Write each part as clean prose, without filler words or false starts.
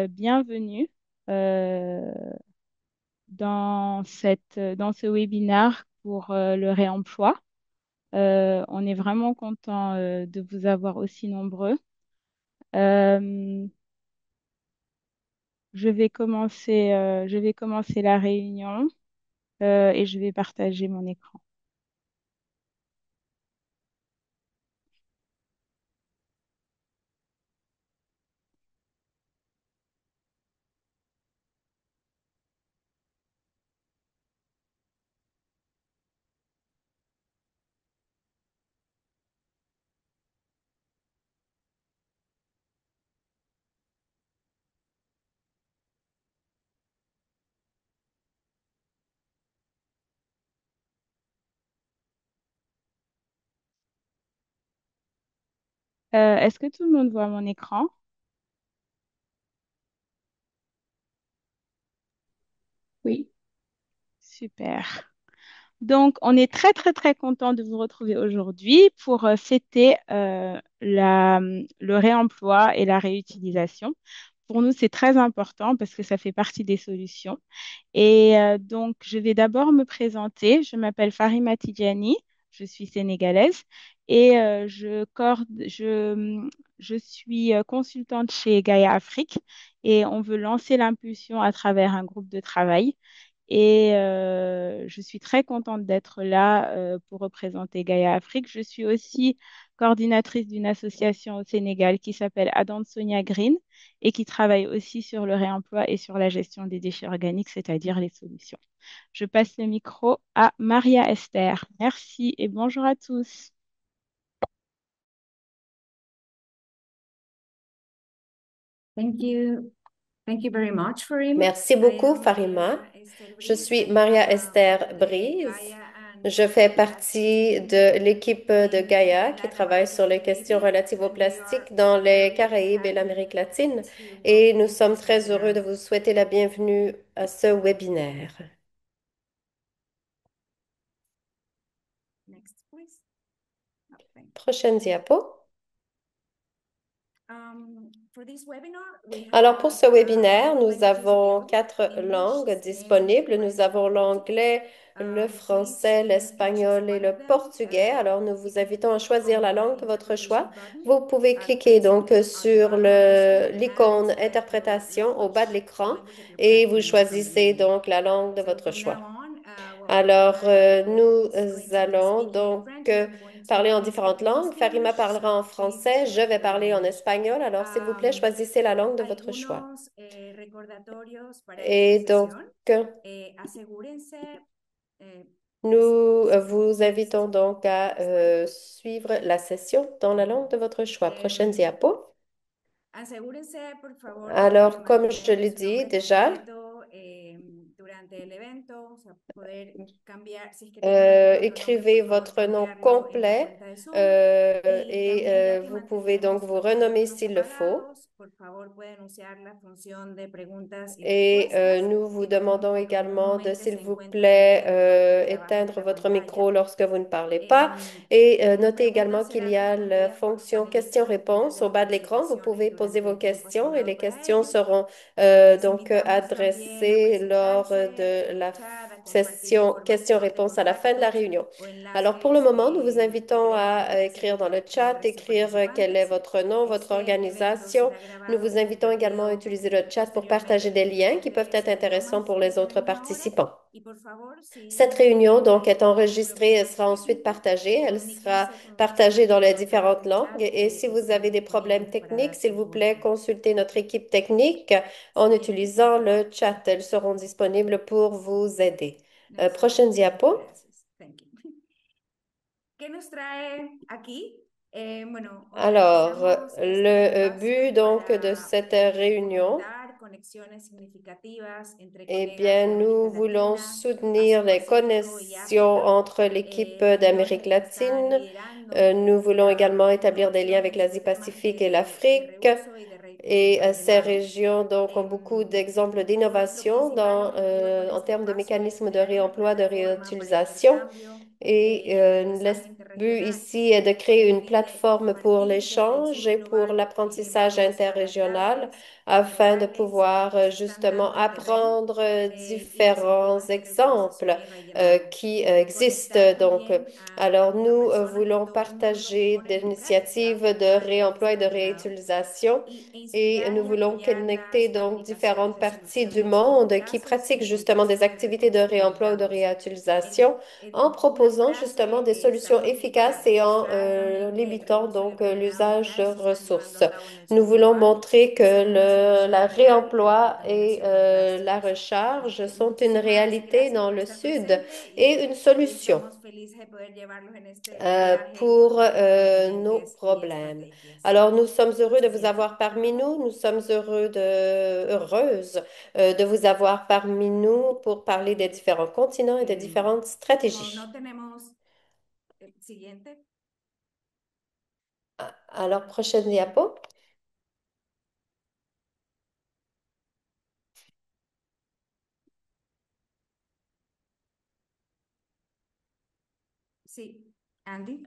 bienvenue euh, dans ce webinaire pour le réemploi. On est vraiment content de vous avoir aussi nombreux. Euh, je vais commencer la réunion et je vais partager mon écran. Est-ce que tout le monde voit mon écran? Oui. Super. Donc, on est très, très, très content de vous retrouver aujourd'hui pour fêter le réemploi et la réutilisation. Pour nous, c'est très important parce que ça fait partie des solutions. Et donc, je vais d'abord me présenter. Je m'appelle Farima Tidjani, je suis sénégalaise et je suis consultante chez Gaia Afrique et on veut lancer l'impulsion à travers un groupe de travail. Et je suis très contente d'être là pour représenter Gaia Afrique. Je suis aussi coordinatrice d'une association au Sénégal qui s'appelle Adam Sonia Green et qui travaille aussi sur le réemploi et sur la gestion des déchets organiques, c'est-à-dire les solutions. Je passe le micro à Maria Esther. Merci et bonjour à tous. Thank you. Thank you very much, Farim. Merci I beaucoup, am Farima. Maria Esther Je Briz. suis I am Maria from Esther the Brise. Gaia and Je fais Plastics partie team de l'équipe de in Gaia qui Latin travaille America sur and les the questions Caribbean, relatives au and we are plastique dans les very Caraïbes et happy l'Amérique latine. to Et welcome nous you to sommes this très heureux webinar. de vous souhaiter la bienvenue à ce webinaire. Next, please. Oh, thank you. Prochaine diapo. For this webinar, we Alors, pour have ce webinaire, four nous languages avons available: 4 langues English, Spanish, disponibles. Nous French, avons and Portuguese. l'anglais, le Please, français, you choose l'espagnol et one le of them. portugais. Alors, nous You vous can invitons à click choisir on la the langue de votre choix. interpretation button Vous pouvez cliquer donc present at the sur bottom of the screen and l'icône select interprétation au bas de language, the l'écran language of your et vous preference from the choisissez menu. donc la langue de So votre from now choix. on, Alors, nous Farim is going to be allons speaking in donc French and I'm going to parler en différentes translate in langues. Farima Spanish. parlera en So please français, je select vais your parler en language. espagnol. Alors, s'il vous plaît, choisissez la langue de votre choix. Algunos recordatorios para esta Et donc, sesión. Asegúrense. eh, nous Sorry, vous next, invitons donc à next slide. suivre la session dans la langue de votre choix. Prochaine diapo. Asegúrense, por favor, de Alors, comme je mantener l'ai su dit nombre déjà, completo durante el evento, o sea, poder cambiar, si es que tienen algún otro nombre, por écrivez favor, votre nom cambiarlo en la complet cuenta de Zoom. Y también, ya que vous pouvez donc mantenemos vous los renommer micrófonos s'il le faut. apagados, por favor, pueden usar la función de preguntas y Et respuestas nous vous que, común, demandons que également de, comúnmente s'il se vous encuentran plaît, en la parte de abajo de éteindre la votre pantalla. micro lorsque vous ne parlez pas. Em, Et las notez preguntas également qu'il y serán a la respondidas por los fonction panelistas al final questions-réponses de au las bas de l'écran. Vous presentaciones pouvez poser durante vos el tiempo questions et asignado les para questions ello. seront Les donc invitamos también a adressées lors presentarse de en la el chat, a compartir session información de questions-réponses à la fin de la contactos réunion. o Alors, pour le enlaces moment, nous vous que invitons crean à que écrire dans le sirvan para el chat, resto de écrire quel est participantes. votre nom, votre Este evento organisation. será Nous grabado vous y invitons également à compartido utiliser le chat pour partager posteriormente des en liens qui peuvent être diferentes intéressants idiomas pour les durante la autres misma hora. participants. Y por favor, Cette si réunion, donc, est tienen algún enregistrée et problema sera ensuite técnico, partagée. Elle sera comuníquense con partagée nosotros dans les a través différentes del langues. chat Et si que vous avez estamos des problèmes disponibles para techniques, dar s'il vous plaît, soporte. consultez notre équipe technique en Siguiente, por utilisant favor. le chat. Elles seront disponibles pour vous aider. Next slide. Prochaine diapo. Gracias. Thank you. ¿Qué nos trae aquí? Bueno, Alors, organizamos este le but espacio donc de para cette réunion, fomentar conexiones significativas entre eh colegas bien, de nous América voulons Latina, soutenir Asia les Pacífico y connexions África, entre l'équipe d'Amérique reuniones que están latine. liderando Nous voulons également établir des liens avec innovaciones l'Asie en temas Pacifique et de l'Afrique. reuso y de Et ces reciclado. régions donc ont beaucoup d'exemples Nuestro d'innovation principal objetivo con en este termes de espacio es mécanismes de crear una réemploi, de plataforma para el réutilisation. intercambio Et de le aprendizaje but interregional ici est de con créer el une fin de plateforme pour compartir desde el l'échange sur et pour global l'apprentissage ejemplos a las interrégional tardes afin de laborales, pouvoir están justement dando el terreno apprendre y así différents poder tener ese exemples desarrollo y relevancia. qui existent. Conectar Donc, también alors a nous personas de voulons todo el mundo que partager des ponen en initiatives práctica de ya lo que se réemploi et ha de logrado réutilisation e et inspirar nous y voulons apoyar connecter las donc différentes aplicaciones de parties du soluciones monde qui eficaces pratiquent y justement des eficientes de activités de recursos réemploi ou de limitados. réutilisation en Una proposant justement frase des solutions usando aquí efficaces para et en ilustrar también que el limitant recurso donc regenerado l'usage ya de se está llevando ressources. a cabo en el Nous séptimo voulons mar montrer que y son una solución la real a la réemploi et contaminación de la plásticos. Así recharge que sont une muchísimas réalité gracias dans por le estar Sud presente y et une hoy solution estamos felices de poder llevarlos en este viaje por pour varios nos continentes y problèmes. estrategias. Alors, nous sommes heureux de vous Siguiente. avoir parmi nous. Nous sommes heureuses de vous avoir parmi nous pour parler des différents continents et des Em, différentes Como stratégies. no tenemos el siguiente, Alors, prochaine diapo. sí, Andy.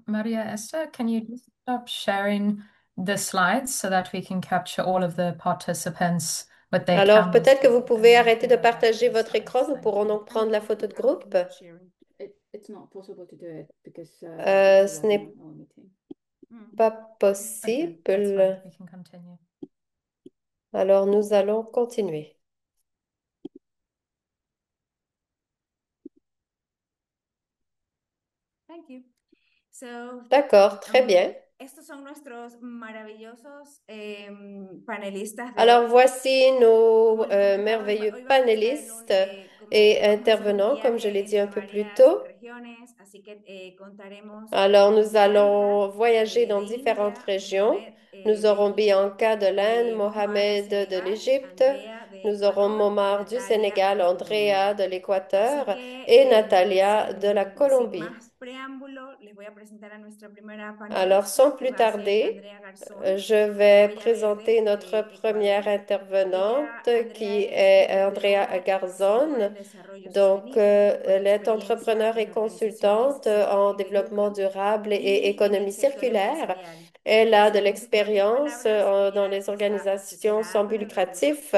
Maria Esther, can you just stop sharing the slides so that we can capture all of the participants with their Alors, cameras peut-être que vous on, and pouvez then we arrêter can de go back to partager the votre slides. écran. Nous Thank pourrons you. donc prendre la photo de groupe. It's not possible to do it because it's a Ce n'est webinar or meeting. pas Okay, that's fine. possible. We can continue. Alors, nous allons continuer. Thank you. So, D'accord, très bien. estos son nuestros maravillosos panelistas de Alors, hoy. voici nos Como les comentaba, merveilleux hoy vamos a estar en panélistes como et vamos a hacer un intervenants, comme je l'ai viaje dit un entre peu plus varias tôt. regiones, así que contaremos Alors, con nous Bianca allons voyager dans de différentes India, régions. Mohamed Nous de aurons Egipto, Bianca de l'Inde, Momar de Mohamed de Senegal, l'Égypte. Andrea de Nous aurons Ecuador y Momar du Natalia Sénégal, de Colombia. Andrea de Así l'Équateur que et Natalia de la sin Colombie. más preámbulo, les voy a presentar a nuestra primera Alors, panelista, sans que plus va a ser tarder, Andrea Garzón, je de vais Huella présenter Verde notre de première Ecuador. intervenante qui Andrea es est Andrea emprendedora y consultora Garzón. en desarrollo Donc, sostenible con elle est experiencia entrepreneur en et organizaciones consultante sin en fines de développement lucro durable et y en el économie sector circulaire. empresarial. Elle a de Según sus propias l'expérience palabras, dans ella les está organisations sans obsesionada but con el recurso lucratif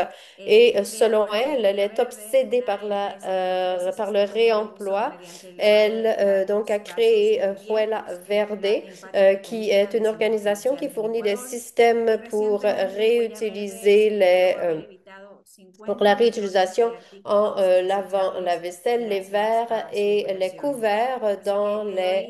et porque selon para elle, ella elle Huella est Verde, obsédée una par empresa que ofrece par le sistemas de reuso réemploi. mediante el lavado de Elle donc platos, a vasos créé y Ruela recipientes Verde, en patios de qui est comidas de une centros organisation qui comerciales en fournit des Ecuador. Y systèmes pour recientemente Huella Verde réutiliser superó les haber evitado pour 50 la millones réutilisation de en artículos lavant la desechables vaisselle, les gracias verres a su et les operación. couverts Así que dans le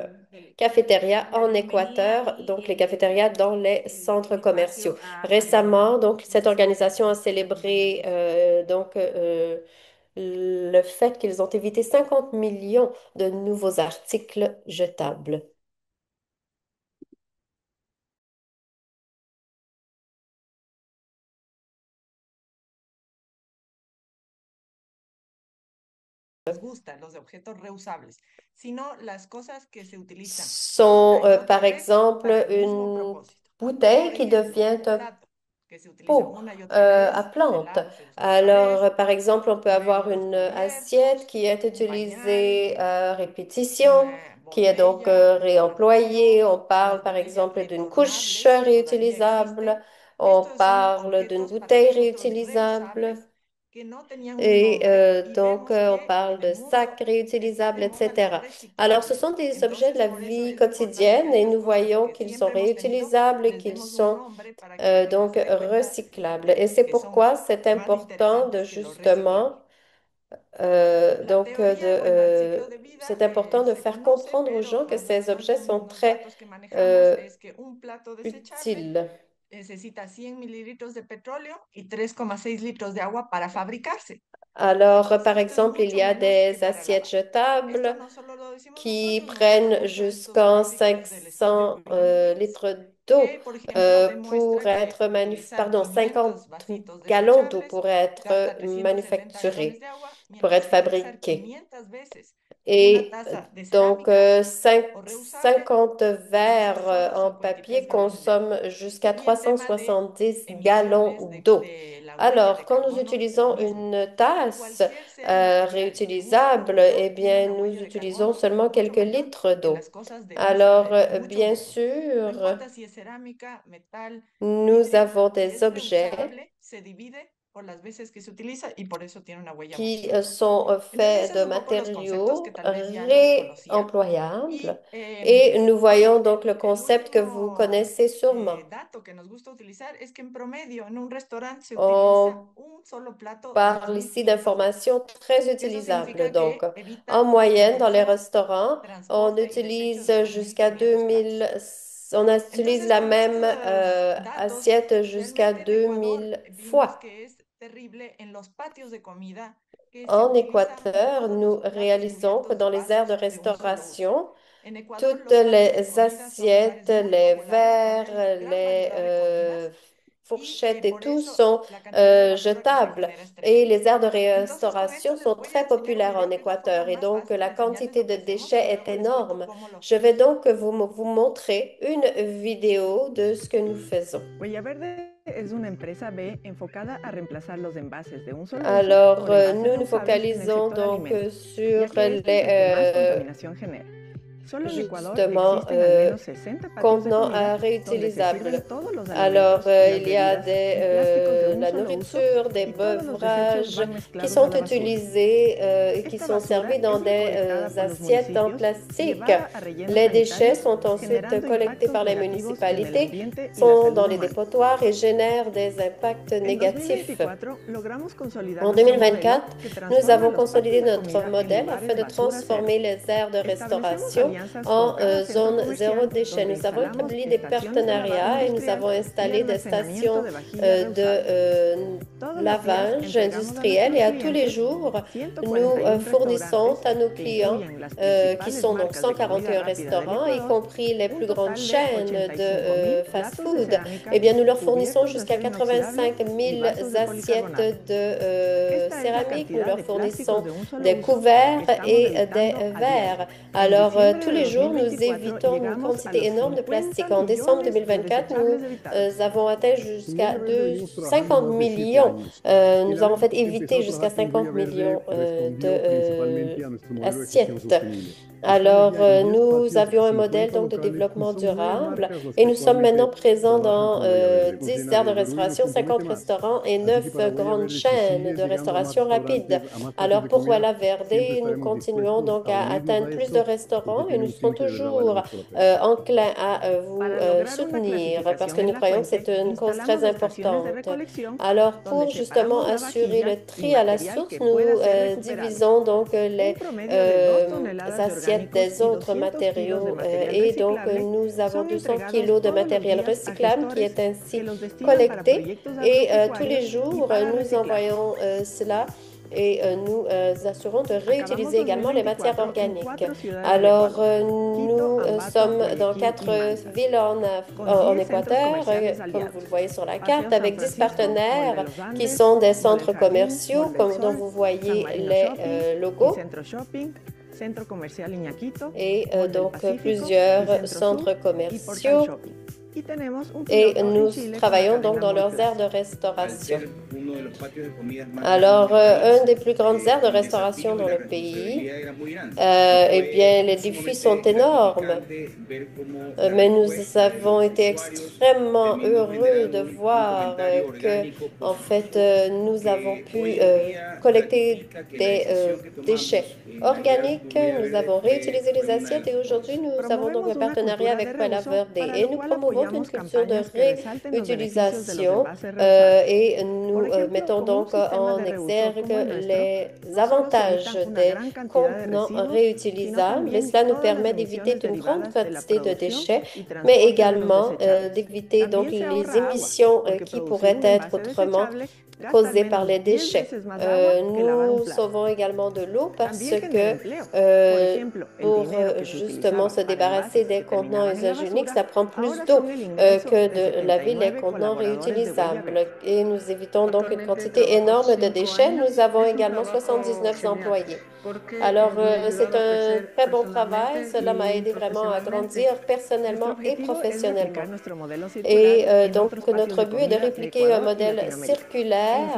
les doy cafétérias la en bienvenida Équateur, donc les y cafétérias dans les el centres commerciaux. espacio a Andrea. Récemment, donc cette Muchísimas organisation a gracias por célébré acompañarnos. le fait qu'ils ont évité 50 millions de nouveaux articles jetables. gustan los de objetos reusables, sino las cosas que se utilizan Sont, una y par otra vez exemple, para el mismo une propósito. bouteille Por qui ejemplo, devient un un plato que se utiliza pot una y otra vez, à se plante. lava, se usa otra vez, Alors, par exemple, on peut avoir luego une está assiette abiertos, qui est un pañal, utilisée à répétition, una qui est donc botella de réemployée. Coca-Cola, On parle, las par botellas exemple, d'une couche retornables que todavía réutilisable. existen. On Estos son parle d'une objetos para bouteille nosotros réutilisable. reusables que no tenían un Et nombre y donc, vemos on que parle en el de sacs mundo está de réutilisables, moda lo etc. Alors, ce reciclable. sont des objets de Entonces, la por eso vie es importante que quotidienne a et estas nous cosas voyons que qu'ils sont siempre hemos tenido réutilisables et les qu'ils demos un sont nombre para que la gente donc se dé cuenta recyclables. Et c'est que son pourquoi c'est más important de interesantes que los reciclables. justement, La teoría, bueno, el ciclo de vida c'est important de se faire conoce, comprendre aux gens pero que los ces datos, objets sont los très datos que manejamos euh, es que un plato desechable utiles. necesita 100 mililitros de petróleo y 3,6 litros de agua para fabricarse. Alors, par Entonces, esto es exemple, il mucho y a menos que des para assiettes lavar. Esto jetables no solo lo decimos qui nosotros, nos dicen prennent mucho estos jusqu'en científicos del espacio 500 Greenpeace, litres d'eau que, por ejemplo, pour demuestra que être utilizar pardon, 50 500 vasitos gallons d'eau desechables pour être gasta 370 galones manufacturé, de agua, pour mientras être que utilizar fabriqué. 500 veces una Et taza de donc, cerámica o reusable 50 utiliza verres solo en 53 papier galones de agua. consomment jusqu'à Y en tema de 370 emisiones gallons d'eau. de la Alors, quand nous utilisons une tasse réutilisable, eh bien, nous utilisons seulement quelques litres d'eau. Alors, bien sûr, nous avons des objets qui sont faits de matériaux réemployables et nous voyons donc le concept que vous connaissez sûrement. On parle ici d'informations très utilisables. Donc, en moyenne, dans les restaurants, on utilise jusqu'à 2000, on utilise la même assiette jusqu'à 2000 fois. En Équateur, nous réalisons que dans les aires de restauration, toutes les assiettes, les verres, les fourchettes et tout sont jetables. Et les aires de restauration sont très populaires en Équateur et donc la quantité de déchets est énorme. Je vais donc vous montrer une vidéo de ce que nous faisons. Alors, nous nous focalisons donc sur les justement contenants réutilisables. Alors, il y a la nourriture, des bevrages qui sont utilisés et qui sont servis dans des assiettes en plastique. Les déchets sont ensuite collectés par les municipalités, sont dans les dépotoirs et génèrent des impacts négatifs. En 2024, nous avons consolidé notre modèle afin de transformer les aires de restauration en zone zéro déchet. Nous avons établi des partenariats et nous avons installé des stations de lavage industriel et à tous les jours, nous fournissons à nos clients, qui sont donc 141 restaurants, y compris les plus grandes chaînes de fast-food, eh bien, nous leur fournissons jusqu'à 85 000 assiettes de céramique. Nous leur fournissons des couverts et des verres. Alors, tous les jours, nous évitons une quantité énorme de plastique. En décembre 2024, nous avons atteint jusqu'à 50 millions. Nous avons fait éviter jusqu'à 50 millions d'assiettes. Alors, nous avions un modèle donc, de développement durable et nous sommes maintenant présents dans 10 aires de restauration, 50 restaurants et 9 grandes chaînes de restauration rapide. Alors, pour Walla Verde, nous continuons donc à atteindre plus de restaurants et nous serons toujours enclins à vous soutenir parce que nous croyons que c'est une cause très importante. Alors, pour justement assurer le tri à la source, nous divisons donc les assiettes des autres matériaux et donc nous avons 200 kilos de matériel recyclable qui est ainsi collecté et tous les jours nous envoyons cela et nous assurons de réutiliser également les matières organiques. Alors, nous sommes dans 4 villes en Équateur, comme vous le voyez sur la carte, avec 10 partenaires qui sont des centres commerciaux, comme dont vous voyez les logos. Et donc plusieurs centres commerciaux. Et nous travaillons donc dans leurs aires de restauration. Alors, une des plus grandes aires de restauration dans le pays, eh bien, les défis sont énormes, mais nous avons été extrêmement heureux de voir que, en fait, nous avons pu collecter des déchets organiques, nous avons réutilisé les assiettes et aujourd'hui, nous avons donc un partenariat avec Walla Verde et nous promouvons une culture de réutilisation et nous mettons donc en exergue les avantages des contenants réutilisables et cela nous permet d'éviter une grande quantité de déchets, mais également d'éviter donc les émissions qui pourraient être autrement causées par les déchets. Nous sauvons également de l'eau parce que pour justement se débarrasser des contenants à usage unique, ça prend plus d'eau que de laver les contenants réutilisables. Et nous évitons donc une quantité énorme de déchets. Nous avons également 79 employés. Alors, c'est un très bon travail. Cela m'a aidé vraiment à grandir personnellement et professionnellement. Et donc, notre but est de répliquer un modèle circulaire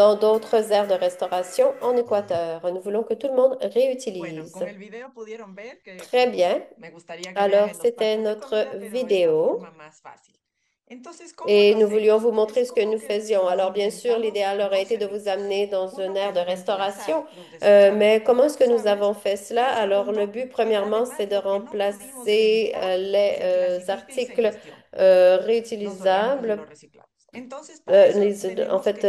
dans d'autres aires de restauration en Équateur. Nous voulons que tout le monde réutilise. Très bien. Alors, c'était notre vidéo. Et nous voulions vous montrer ce que nous faisions. Alors, bien sûr, l'idéal aurait été de vous amener dans une aire de restauration, mais comment est-ce que nous avons fait cela? Alors, le but, premièrement, c'est de remplacer les articles réutilisables en fait,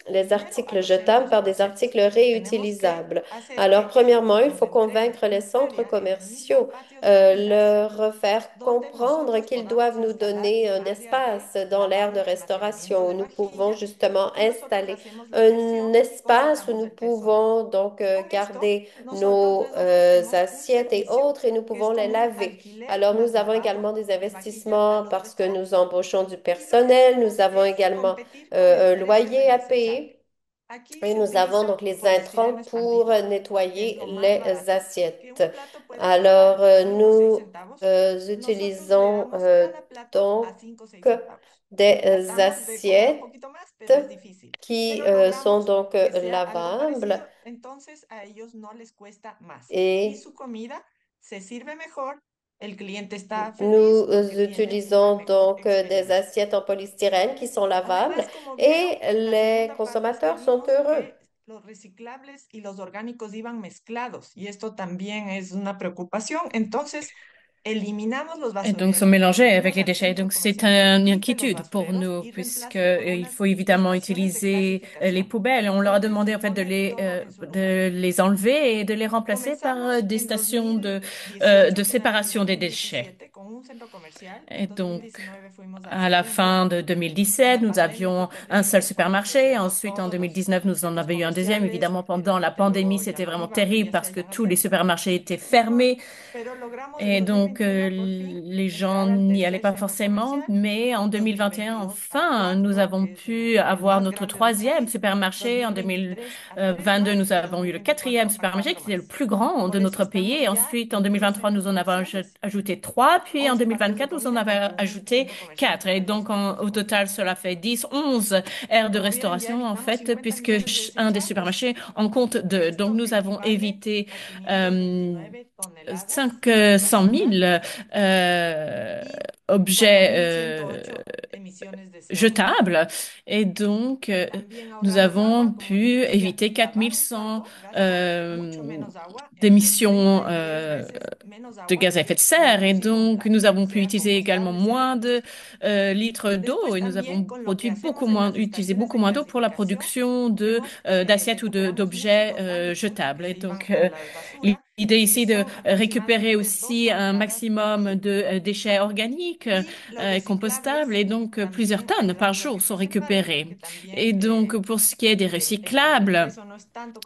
les articles jetables par des articles réutilisables. Alors, premièrement, il faut convaincre les centres commerciaux, leur faire comprendre qu'ils doivent nous donner un espace dans l'aire de restauration où nous pouvons justement installer un espace où nous pouvons donc garder nos assiettes et autres et nous pouvons les laver. Alors, nous avons également des investissements parce que nous embauchons du personnel, nous avons également un loyer à payer. Et nous avons donc les intrants pour nettoyer les assiettes. Alors, nous utilisons donc des assiettes qui sont donc lavables et nous utilisons donc des assiettes en polystyrène qui sont lavables et les consommateurs sont heureux. Los reciclables y los orgánicos iban mezclados y esto también es una preocupación. Entonces, eliminamos los Et vasos donc, sont mélangés avec les déchets. Donc, c'est une inquiétude pour nous, puisque il faut évidemment utiliser les poubelles. On leur a demandé, en fait, de les enlever et de les remplacer par des stations de séparation des déchets. Et donc, à la fin de 2017, nous avions un seul supermarché. Ensuite, en 2019, nous en avions eu un deuxième. Évidemment, pendant la pandémie, c'était vraiment terrible parce que tous les supermarchés étaient fermés. Et donc, les gens n'y allaient pas forcément. Mais en 2021, enfin, nous avons pu avoir notre troisième supermarché. En 2022, nous avons eu le quatrième supermarché qui était le plus grand de notre pays. Et ensuite, en 2023, nous en avons ajouté trois. Puis en 2024, nous en avons ajouté quatre. Et donc, au total, cela fait 10, 11 aires de restauration, en fait, puisque un des supermarchés en compte deux. Donc, nous avons évité 500 000 objets jetables. Et donc, nous avons pu éviter 4100 d'émissions de gaz à effet de serre. Et donc, nous avons pu utiliser également moins de litres d'eau et nous avons utilisé beaucoup moins d'eau pour la production d'assiettes ou d'objets jetables. Et donc, l'idée ici de récupérer aussi un maximum de déchets organiques compostables et donc plusieurs tonnes par jour sont récupérées. Et donc, pour ce qui est des recyclables,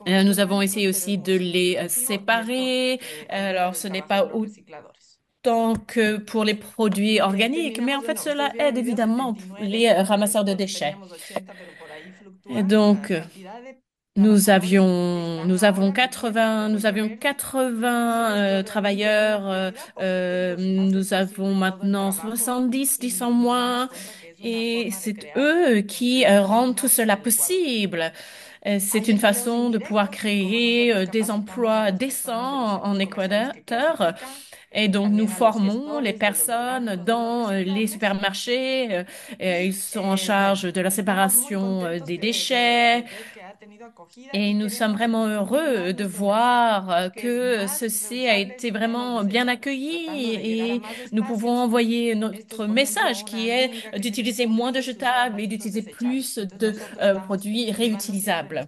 nous avons essayé aussi de les séparer. Alors, ce n'est pas autant que pour les produits organiques, mais en fait, cela aide évidemment les ramasseurs de déchets. Et donc, nous avions 80 travailleurs. Nous avons maintenant 70, 10 en moins. Et c'est eux qui rendent tout cela possible. C'est une façon de pouvoir créer des emplois décents en Équateur. Et donc, nous formons les personnes dans les supermarchés. Ils sont en charge de la séparation des déchets. Et nous sommes vraiment heureux de voir que ceci a été vraiment bien accueilli et nous pouvons envoyer notre message qui est d'utiliser moins de jetables et d'utiliser plus de produits réutilisables.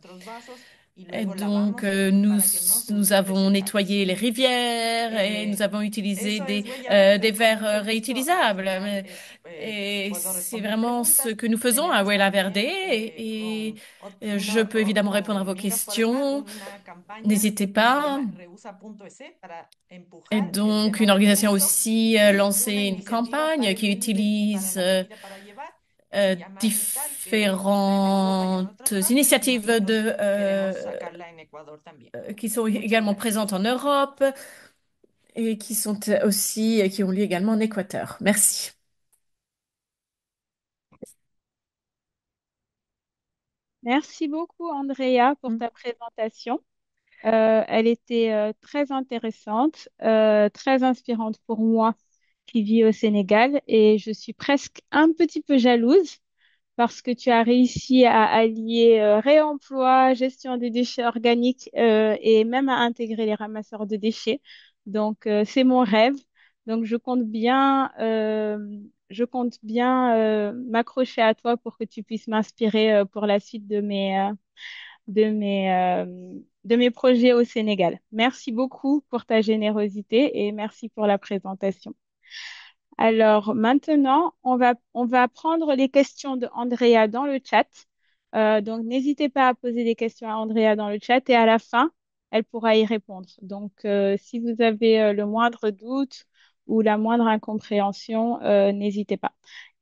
Et donc, nous avons nettoyé les rivières et nous avons utilisé des verres réutilisables. Et c'est vraiment ce que nous faisons à Huela Verde. Et je peux évidemment répondre à vos questions. N'hésitez pas. Et donc, une organisation aussi lancé une campagne qui utilise différentes initiatives qui sont également présentes en Europe et qui sont aussi, qui ont lieu également en Équateur. Merci. Merci beaucoup, Andrea, pour ta présentation. Elle était très intéressante, très inspirante pour moi qui vis au Sénégal et je suis presque un petit peu jalouse parce que tu as réussi à allier réemploi, gestion des déchets organiques et même à intégrer les ramasseurs de déchets. Donc, c'est mon rêve. Donc, je compte bien m'accrocher à toi pour que tu puisses m'inspirer pour la suite de mes projets au Sénégal. Merci beaucoup pour ta générosité et merci pour la présentation. Alors maintenant, on va prendre les questions de Andrea dans le chat. Donc n'hésitez pas à poser des questions à Andrea dans le chat et à la fin, elle pourra y répondre. Donc si vous avez le moindre doute ou la moindre incompréhension, n'hésitez pas.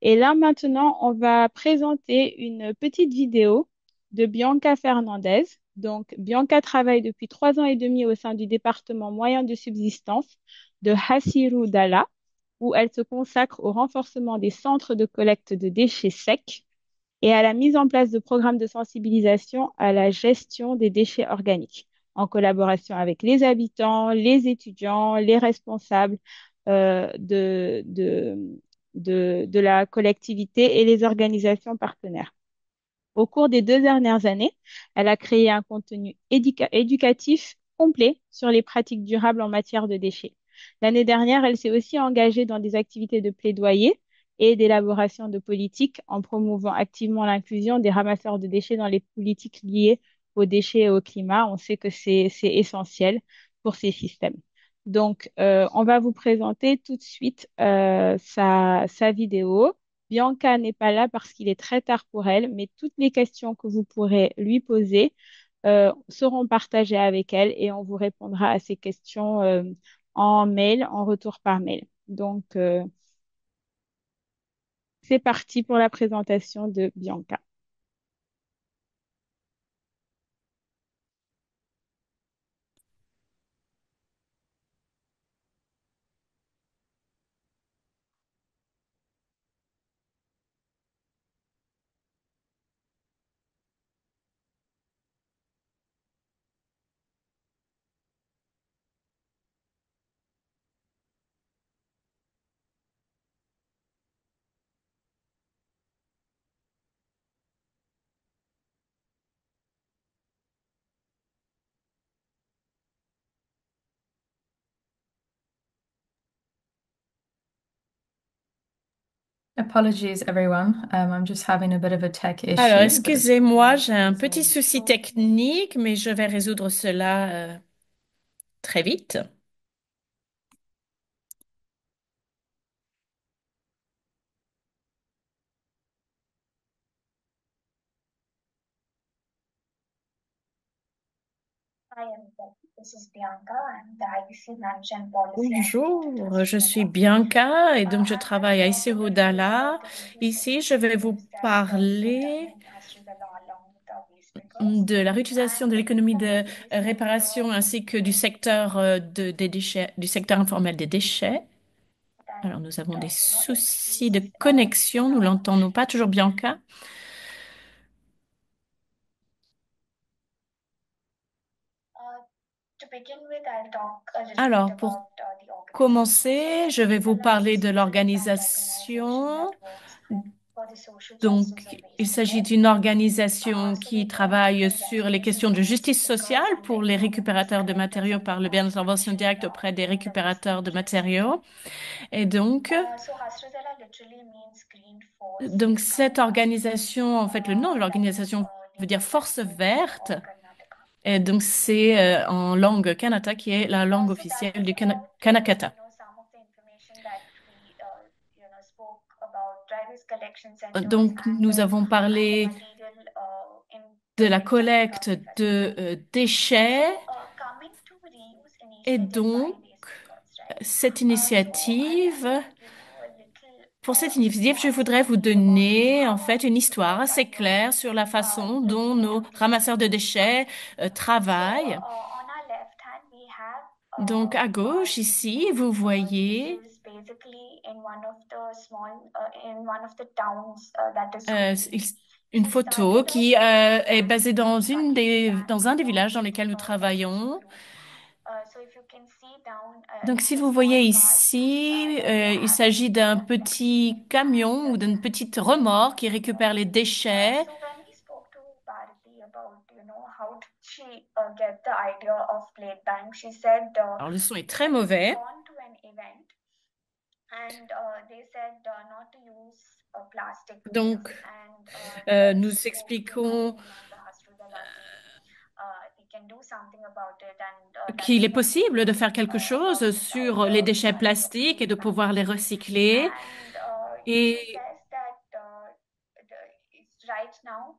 Et là maintenant, on va présenter une petite vidéo de Bianca Fernandez. Donc Bianca travaille depuis 3 ans et demi au sein du département moyen de subsistance de Hassirou Dala où elle se consacre au renforcement des centres de collecte de déchets secs et à la mise en place de programmes de sensibilisation à la gestion des déchets organiques, en collaboration avec les habitants, les étudiants, les responsables de la collectivité et les organisations partenaires. Au cours des 2 dernières années, elle a créé un contenu éducatif complet sur les pratiques durables en matière de déchets. L'année dernière, elle s'est aussi engagée dans des activités de plaidoyer et d'élaboration de politiques en promouvant activement l'inclusion des ramasseurs de déchets dans les politiques liées aux déchets et au climat. On sait que c'est essentiel pour ces systèmes. Donc, on va vous présenter tout de suite sa vidéo. Bianca n'est pas là parce qu'il est très tard pour elle, mais toutes les questions que vous pourrez lui poser seront partagées avec elle et on vous répondra à ces questions en mail, en retour par mail. Donc, c'est parti pour la présentation de Bianca. Apologies, everyone. I'm just having a bit of a tech Alors, issue, but it's excusez-moi, j'ai un petit souci technique, mais je vais résoudre cela très vite. Bonjour, je suis Bianca et donc je travaille à Isirudala. Ici, je vais vous parler de la réutilisation de l'économie de réparation ainsi que du secteur des déchets, du secteur informel des déchets. Alors, nous avons des soucis de connexion. Nous l'entendons pas toujours, Bianca. Alors, pour commencer, je vais vous parler de l'organisation. Donc, il s'agit d'une organisation qui travaille sur les questions de justice sociale pour les récupérateurs de matériaux par le bien d'intervention directe auprès des récupérateurs de matériaux. Et donc cette organisation, en fait, le nom de l'organisation veut dire Force verte. Et donc, c'est en langue Kanata, qui est la langue officielle du Kanakata. Donc, nous avons parlé de la collecte de déchets. Et donc, cette initiative Pour cette initiative, je voudrais vous donner en fait une histoire assez claire sur la façon dont nos ramasseurs de déchets travaillent. On our left hand, we have Donc à gauche ici, vous voyez this is basically in one of the small in one of the towns that is euh, Hooghly. une She photo started qui off est with basée dans dans un des and villages dans lesquels nous travaillons. so if you can see down Donc, in si the vous small voyez part ici, that they il have s'agit d'un left petit camion ou d'une petite remorque qui récupère les déchets. so when we spoke to Bharati about how did she get the idea of plate bank, she said Alors, le son est très she's mauvais. gone to an event and they said not to use plastic Donc, and nous she spoke to expliquons the Hasrudalati. We can do something about it and that qu'il is est when we possible de faire came quelque chose about this sur les idea déchets regarding the plastiques et plate de bank. pouvoir les recycler. And she Et says that right now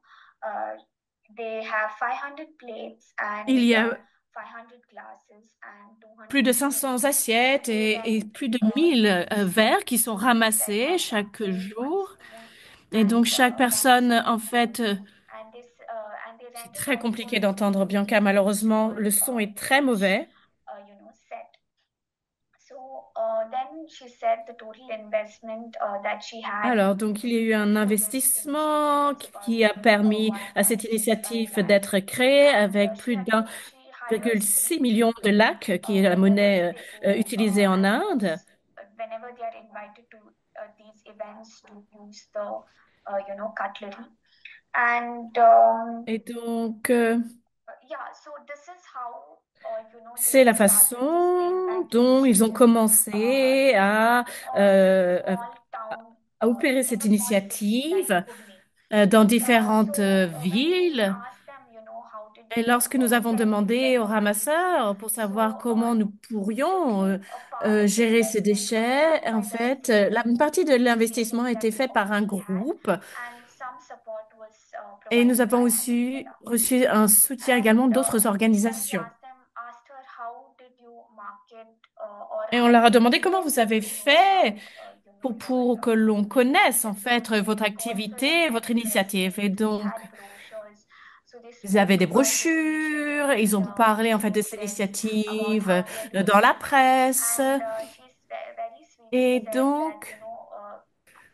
they have 500 plates and il y a 500 glasses and 200 plus de spoons. 500 assiettes So et when plus de 1000 verres qui sont they ramassés have one chaque plate, one jour. spoon, Et donc, and chaque one personne, en spoon, fait, and they c'est rent it très out for compliqué a d'entendre, small Bianca. Malheureusement, small le son est très each mauvais. set. So then she said the total investment that she had Alors, donc, il y a eu un for this initiative investissement was qui a about permis à cette 1.65 initiative lakh. d'être créée And avec she plus had she hires d'1,6 three million de people lacs, qui est la whenever monnaie they go utilisée en and Inde. whenever they are invited to these events to use the cutlery. And Et donc, yeah, so this is how c'est they la started this plate façon bank dont ils ont initiative. commencé A small town à opérer in cette a small village like initiative Hooghly. dans So différentes when we villes. asked them, how did Et you lorsque nous avons demandé get aux the money? ramasseurs pour savoir So comment nous pourrions 50 part of the gérer ces investment was déchets, done en by the fait, une partie de l'investissement a initiative that été we fait par un already had, groupe and some support was et nous provided avons by aussi Hasrudala. reçu un soutien également And d'autres when we organisations. asked her how did you market or Et on how leur a did you demandé comment get vous avez people to know fait about pour que l'on connaisse en fait so votre they also did activité, votre initiative. Et they donc, had brochures. So they ils avaient spoke des about this initiative brochures, ils in ont the parlé en fait de cette press about initiative how they are dans doing la it. presse. And she's very sweet. She Et said that, donc,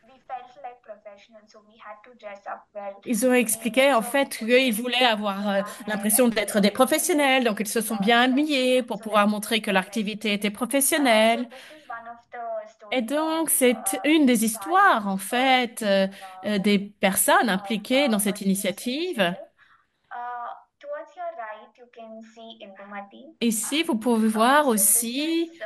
we felt like professionals, so we had to dress up well. ils ont So we made expliqué en sure we fait put qu'ils voulaient avoir in our hair l'impression and d'être des professionnels, donc ils se sont bien stretchy habillés pour so that pouvoir we montrer look que l'activité professional. était So professionnelle. this is one of the Et story donc, of c'est une des histoires en Bharati fait des personnes impliquées dans cette pursuing this initiative. initiative. Towards your right, you can see Indumati. Ici, vous pouvez voir So this aussi is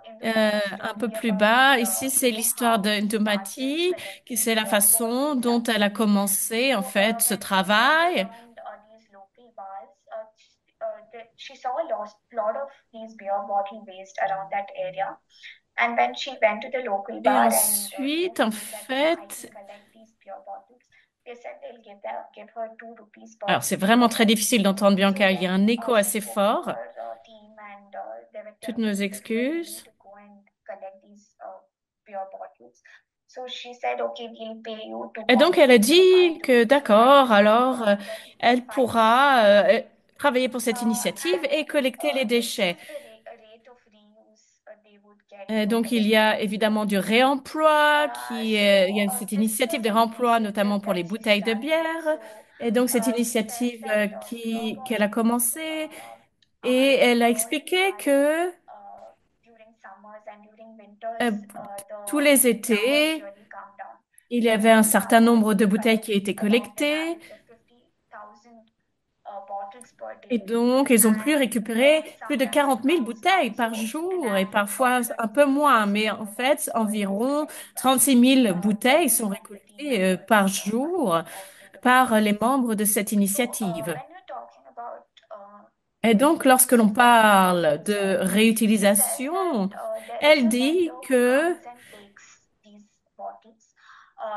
Indumati's un peu story plus about bas. Ici, c'est l'histoire how de she started Ndomati, qui collecting c'est la the façon bottles dont and elle a things. commencé en So fait ce when she went travail. around these local bars, she saw a lot of these beer bottle waste around that area. And when she went to the local Et bar and ensuite, en told that I fait, can collect these beer bottles, they said they'll give her 2 rupees alors per c'est vraiment très bottle. difficile d'entendre So Bianca. Il y a un then écho she assez spoke to fort. her team and they were Toutes telling nos me that we are willing excuses. to go and collect these beer bottles. So she said, okay, we'll pay you Et donc, elle a dit 5 que rupees. d'accord, alors Then elle 5 pourra rupees. travailler pour cette initiative And et collecter les this déchets. is the rate of reuse they would get for Donc, il y collecting a these évidemment du bottles. réemploi, il y a cette This initiative was de an réemploi, initiative notamment pour that les she bouteilles de started. bière. So Et donc, cette she said initiative that beer qu'elle a bottles commencée, et are elle a stored expliqué and que during summers and during winters euh, tous the les numbers étés, really come down. il y So avait un many certain farmers nombre de they bouteilles qui collect étaient about an collectées. average of 50,000 bottles per Et day. donc, ils ont pu And récupérer plus de sometimes it 40 000 comes bouteilles down. par So an jour et average parfois of un peu moins. 36,000 Mais en fait, bottles per day is environ getting done 36 000 bouteilles sont from the team récoltées members par coming jour of par Indumati. les membres de cette So initiative. when you're talking about Et donc, lorsque reuse l'on or parle de she says that réutilisation, there is elle a dit vendor who que comes and takes these bottles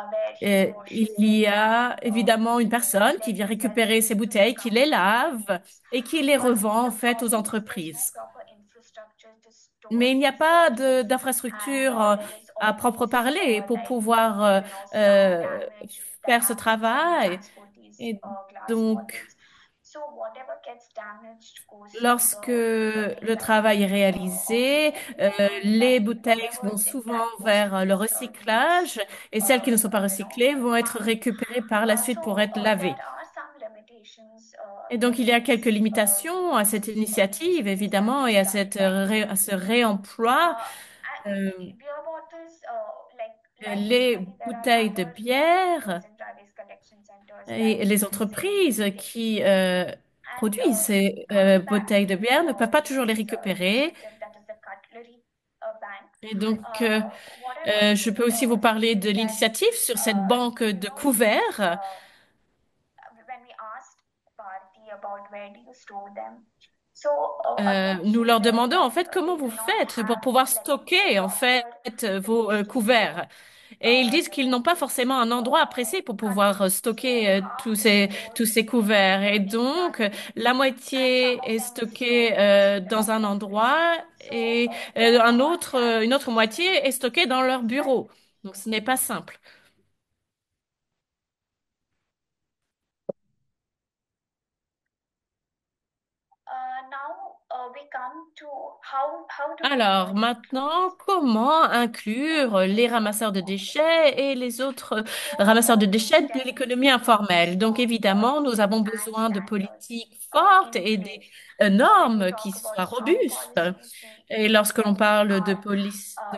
where he il washes them y and a évidemment une personne qui then vient he sells récupérer it ces to the bouteilles, qui les lave companies. et qui les But revend en the fait aux problem is there's no entreprises. proper infrastructure to store Mais il n'y a these pas bottles, and d'infrastructure there is à proprement parler pour like pouvoir some euh, damage that faire ce happens when we travail. transport these Et glass donc, bottles. So whatever gets damaged goes to lorsque the le recycling travail est réalisé, outlet, and les then bouteilles whatever vont souvent that goes to vers le this recyclage next et celles qui ne sont pas you know recyclées vont être market. récupérées par la suite pour So être there lavées. are some limitations Et to donc, il y a quelques these limitations à cette reuse initiative, initiatives that évidemment, get et à, done, cette right? à ce réemploi. Euh, Beer bottles, like les usually there are bouteilles de other facilities bière and garbage collection centers et like les entreprises recycling, qui and produisent ces bouteilles de unpacked bière ne peuvent pas toujours les this récupérer. system that is the cutlery bank. Et donc, What I want to je peux aussi vous say parler is de that l'initiative sur cette banque de these couverts. when we asked Bharti about where do you store them, so again Nous she leur said demandons en that fait comment they vous do not faites pour have pouvoir like stocker en fait proper vos place to store couverts. Et ils disent qu'ils n'ont pas these forcément un endroit précis pour pouvoir cutlery. So stocker half is stored tous ces couverts. Et donc, internally, la and some moitié of est them is stockée stored outside dans un right? endroit So et there are une autre challenges moitié est stockée dans leur that bureau. Donc, ce n'est pas simple. now we come to how do we Alors maintenant, increase comment inclure les informal ramasseurs de déchets et les autres so ramasseurs de we déchets de l'économie definitely need informelle? Donc évidemment, nous avons policies and besoin de standards politiques fortes in et des place when we normes qui talk about soient strong robustes. policies Et lorsque l'on parle are de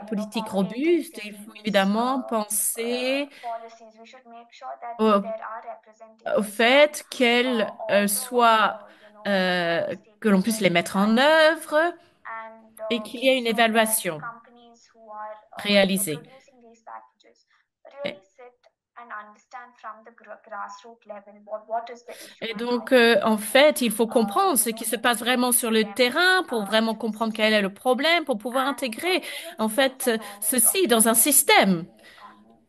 politiques robustes, il orientated faut towards évidemment penser policies. We should make sure that au, there are au representatives from fait qu'elles all the que l'on puisse les stakeholders in the mettre en country, œuvre and et qu'il y ait make une sure that évaluation companies who are réalisée. producing these packages really sit and understand from the grassroots level what is the issue Et and how donc, we can en fait, il faut comprendre ce qui se passe vraiment integrate sur le them terrain pour vraiment into the comprendre quel system. est le problème, pour pouvoir And intégrer, millions en use fait, the knowledge of ceci dans un companies système. in the economy.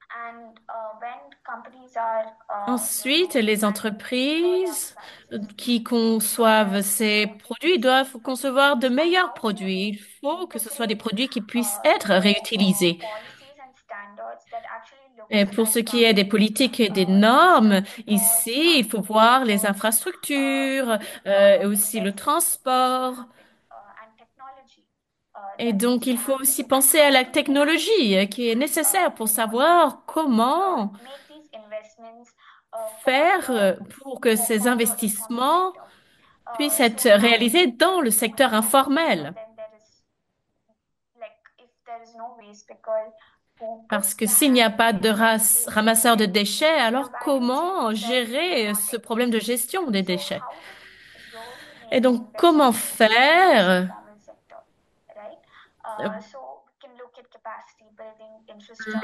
And when companies are, Ensuite, les manufacturing products entreprises like this, qui there conçoivent ces should produits be doivent concevoir de and meilleurs how do you produits. Il faut que ce soit des integrate produits qui puissent être réutilisés. policies and standards that actually Et looks pour ce qui est like des politiques et des system normes, for ici, il faut voir les transportation, infrastructures, et aussi le investments that should transport. happen, and technology Et that needs donc, to il faut happen, aussi and penser à how la do we technologie actually qui est nécessaire pour savoir uh, comment make these investments for faire the pour que ces for the informal investissements sector. puissent So être how réalisés do we dans le secteur ensure informel. then there is like if there is no waste picker who Parce puts que the s'il n'y a hand pas de into ramasseur de then déchets, the alors value chain comment itself will gérer not ce problème de exist. gestion des So déchets? how do we really Et make donc, comment investments in this faire informal sector, right? euh, So we can look at capacity building,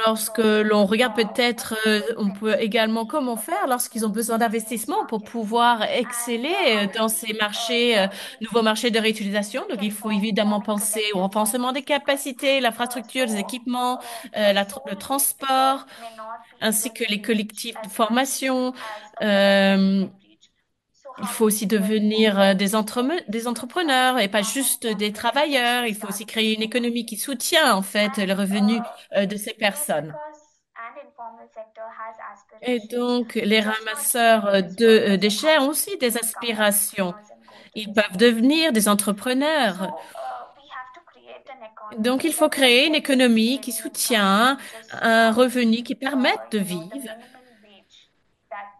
lorsque infrastructure, l'on regarde peut-être, on peut equipments également comment faire lorsqu'ils ont besoin in these d'investissements pour markets, pouvoir and exceller how do dans ces we marchés, really nouveaux marchés de réutilisation. Donc, get il faut évidemment common penser au collective renforcement des waste picker. capacités, l'infrastructure, les équipements, le Sole waste picker transport, may not be ainsi que within les reach collectifs de as much formation. as a collective Euh, within reach. So il how faut do aussi we get devenir des waste entrepreneurs et pas from juste des collective travailleurs. to Il faut aussi start créer une using it. économie qui soutient en fait And le revenu de ces waste personnes. pickers and informal sector has Et aspirations donc, les just not to be ramasseurs business de workers and déchets ont households. aussi They des become aspirations. entrepreneurs and go to Ils this peuvent next devenir phase. des entrepreneurs. So we have to create an Donc, economy il faut that créer une supports économie qui sustaining income soutient and just un not revenu qui permette de the vivre. minimal wage that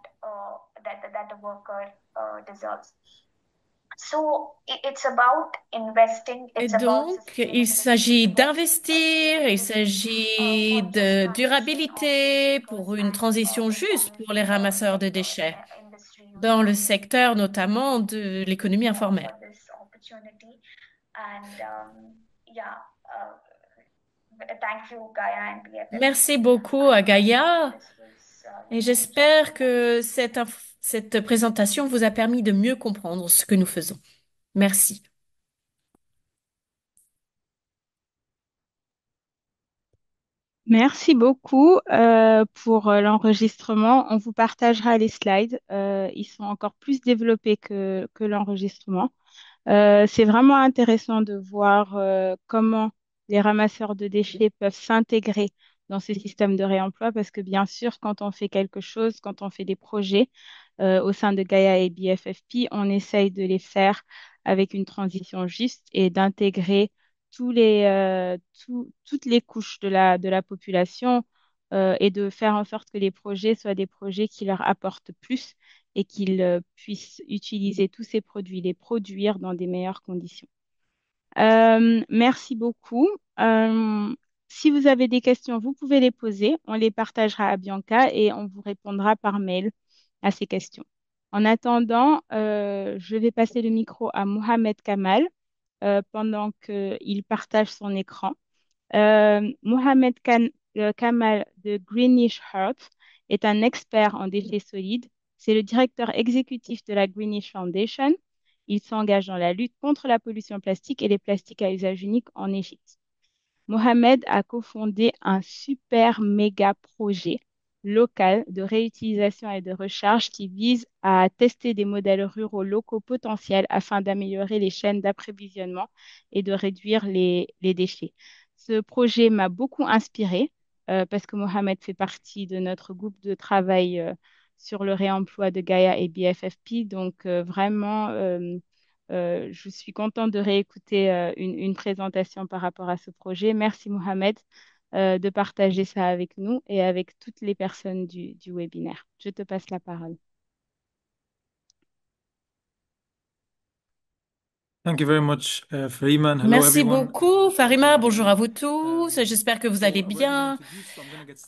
that the worker deserves. So it's about investing, Et it's about donc, il sustainability, s'agit it's d'investir, il sustainability s'agit for just de transition of waste durabilité pickers pour une and transition juste informal pour les ramasseurs de sector déchets industry dans le users secteur notamment de l'économie informelle. for this opportunity. And yeah, thank you, Gaia and BFF Merci beaucoup à Gaïa this was et useful j'espère for us. que cette présentation vous a permis de mieux comprendre ce que nous faisons. Merci. Merci beaucoup pour l'enregistrement. On vous partagera les slides. Ils sont encore plus développés que l'enregistrement. C'est vraiment intéressant de voir comment les ramasseurs de déchets peuvent s'intégrer dans ce système de réemploi parce que bien sûr, quand on fait quelque chose, quand on fait des projets au sein de Gaia et BFFP, on essaye de les faire avec une transition juste et d'intégrer toutes les couches de la population et de faire en sorte que les projets soient des projets qui leur apportent plus et qu'ils puissent utiliser tous ces produits, les produire dans des meilleures conditions. Merci beaucoup. Euh, Si vous avez des questions, vous pouvez les poser. On les partagera à Bianca et on vous répondra par mail à ces questions. En attendant, je vais passer le micro à Mohamed Kamal pendant qu'il partage son écran. Kamal de Greenish Heart est un expert en déchets solides. C'est le directeur exécutif de la Greenish Foundation. Il s'engage dans la lutte contre la pollution plastique et les plastiques à usage unique en Égypte. Mohamed a cofondé un super méga projet local de réutilisation et de recharge qui vise à tester des modèles ruraux locaux potentiels afin d'améliorer les chaînes d'approvisionnement et de réduire les déchets. Ce projet m'a beaucoup inspirée parce que Mohamed fait partie de notre groupe de travail sur le réemploi de Gaia et BFFP. Donc, je suis contente de réécouter une présentation par rapport à ce projet. Merci Mohamed de partager ça avec nous et avec toutes les personnes du webinaire. Je te passe la parole. Thank you very much, Farima, and hello Merci everyone. beaucoup, Farima. Bonjour à vous tous. J'espère que vous allez bien.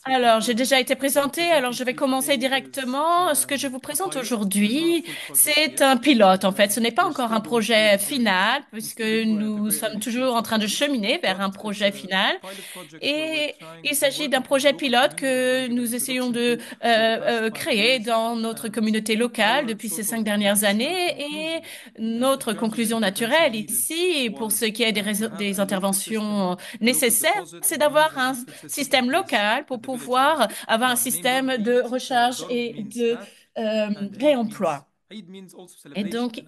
Alors, j'ai déjà été présentée, alors je vais commencer directement. Ce que je vous présente aujourd'hui, c'est un pilote, en fait. Ce n'est pas encore un projet final, puisque nous sommes toujours en train de cheminer vers un projet final. Et il s'agit d'un projet pilote que nous essayons de créer dans notre communauté locale depuis ces 5 dernières années. Et notre conclusion naturelle ici, pour ce qui est des interventions nécessaires, c'est d'avoir un système local pour pouvoir avoir un système de recharge et de réemploi. Et donc,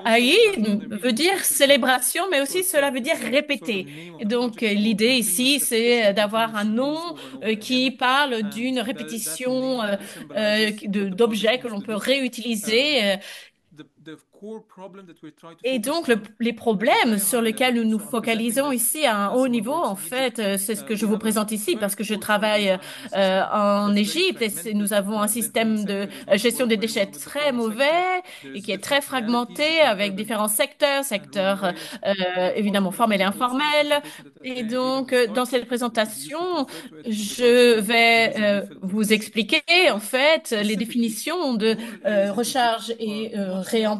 Aïd veut dire célébration, mais aussi cela veut dire répéter. Et donc, l'idée ici, c'est d'avoir un nom qui parle d'une répétition d'objets que l'on peut réutiliser. Et donc, les problèmes sur lesquels nous nous focalisons ici à un haut niveau, en fait, c'est ce que je vous présente ici parce que je travaille en Égypte et nous avons un système de gestion des déchets très mauvais et qui est très fragmenté avec différents secteurs évidemment formels et informels. Et donc, dans cette présentation, je vais vous expliquer en fait les définitions de recharge et réemploi.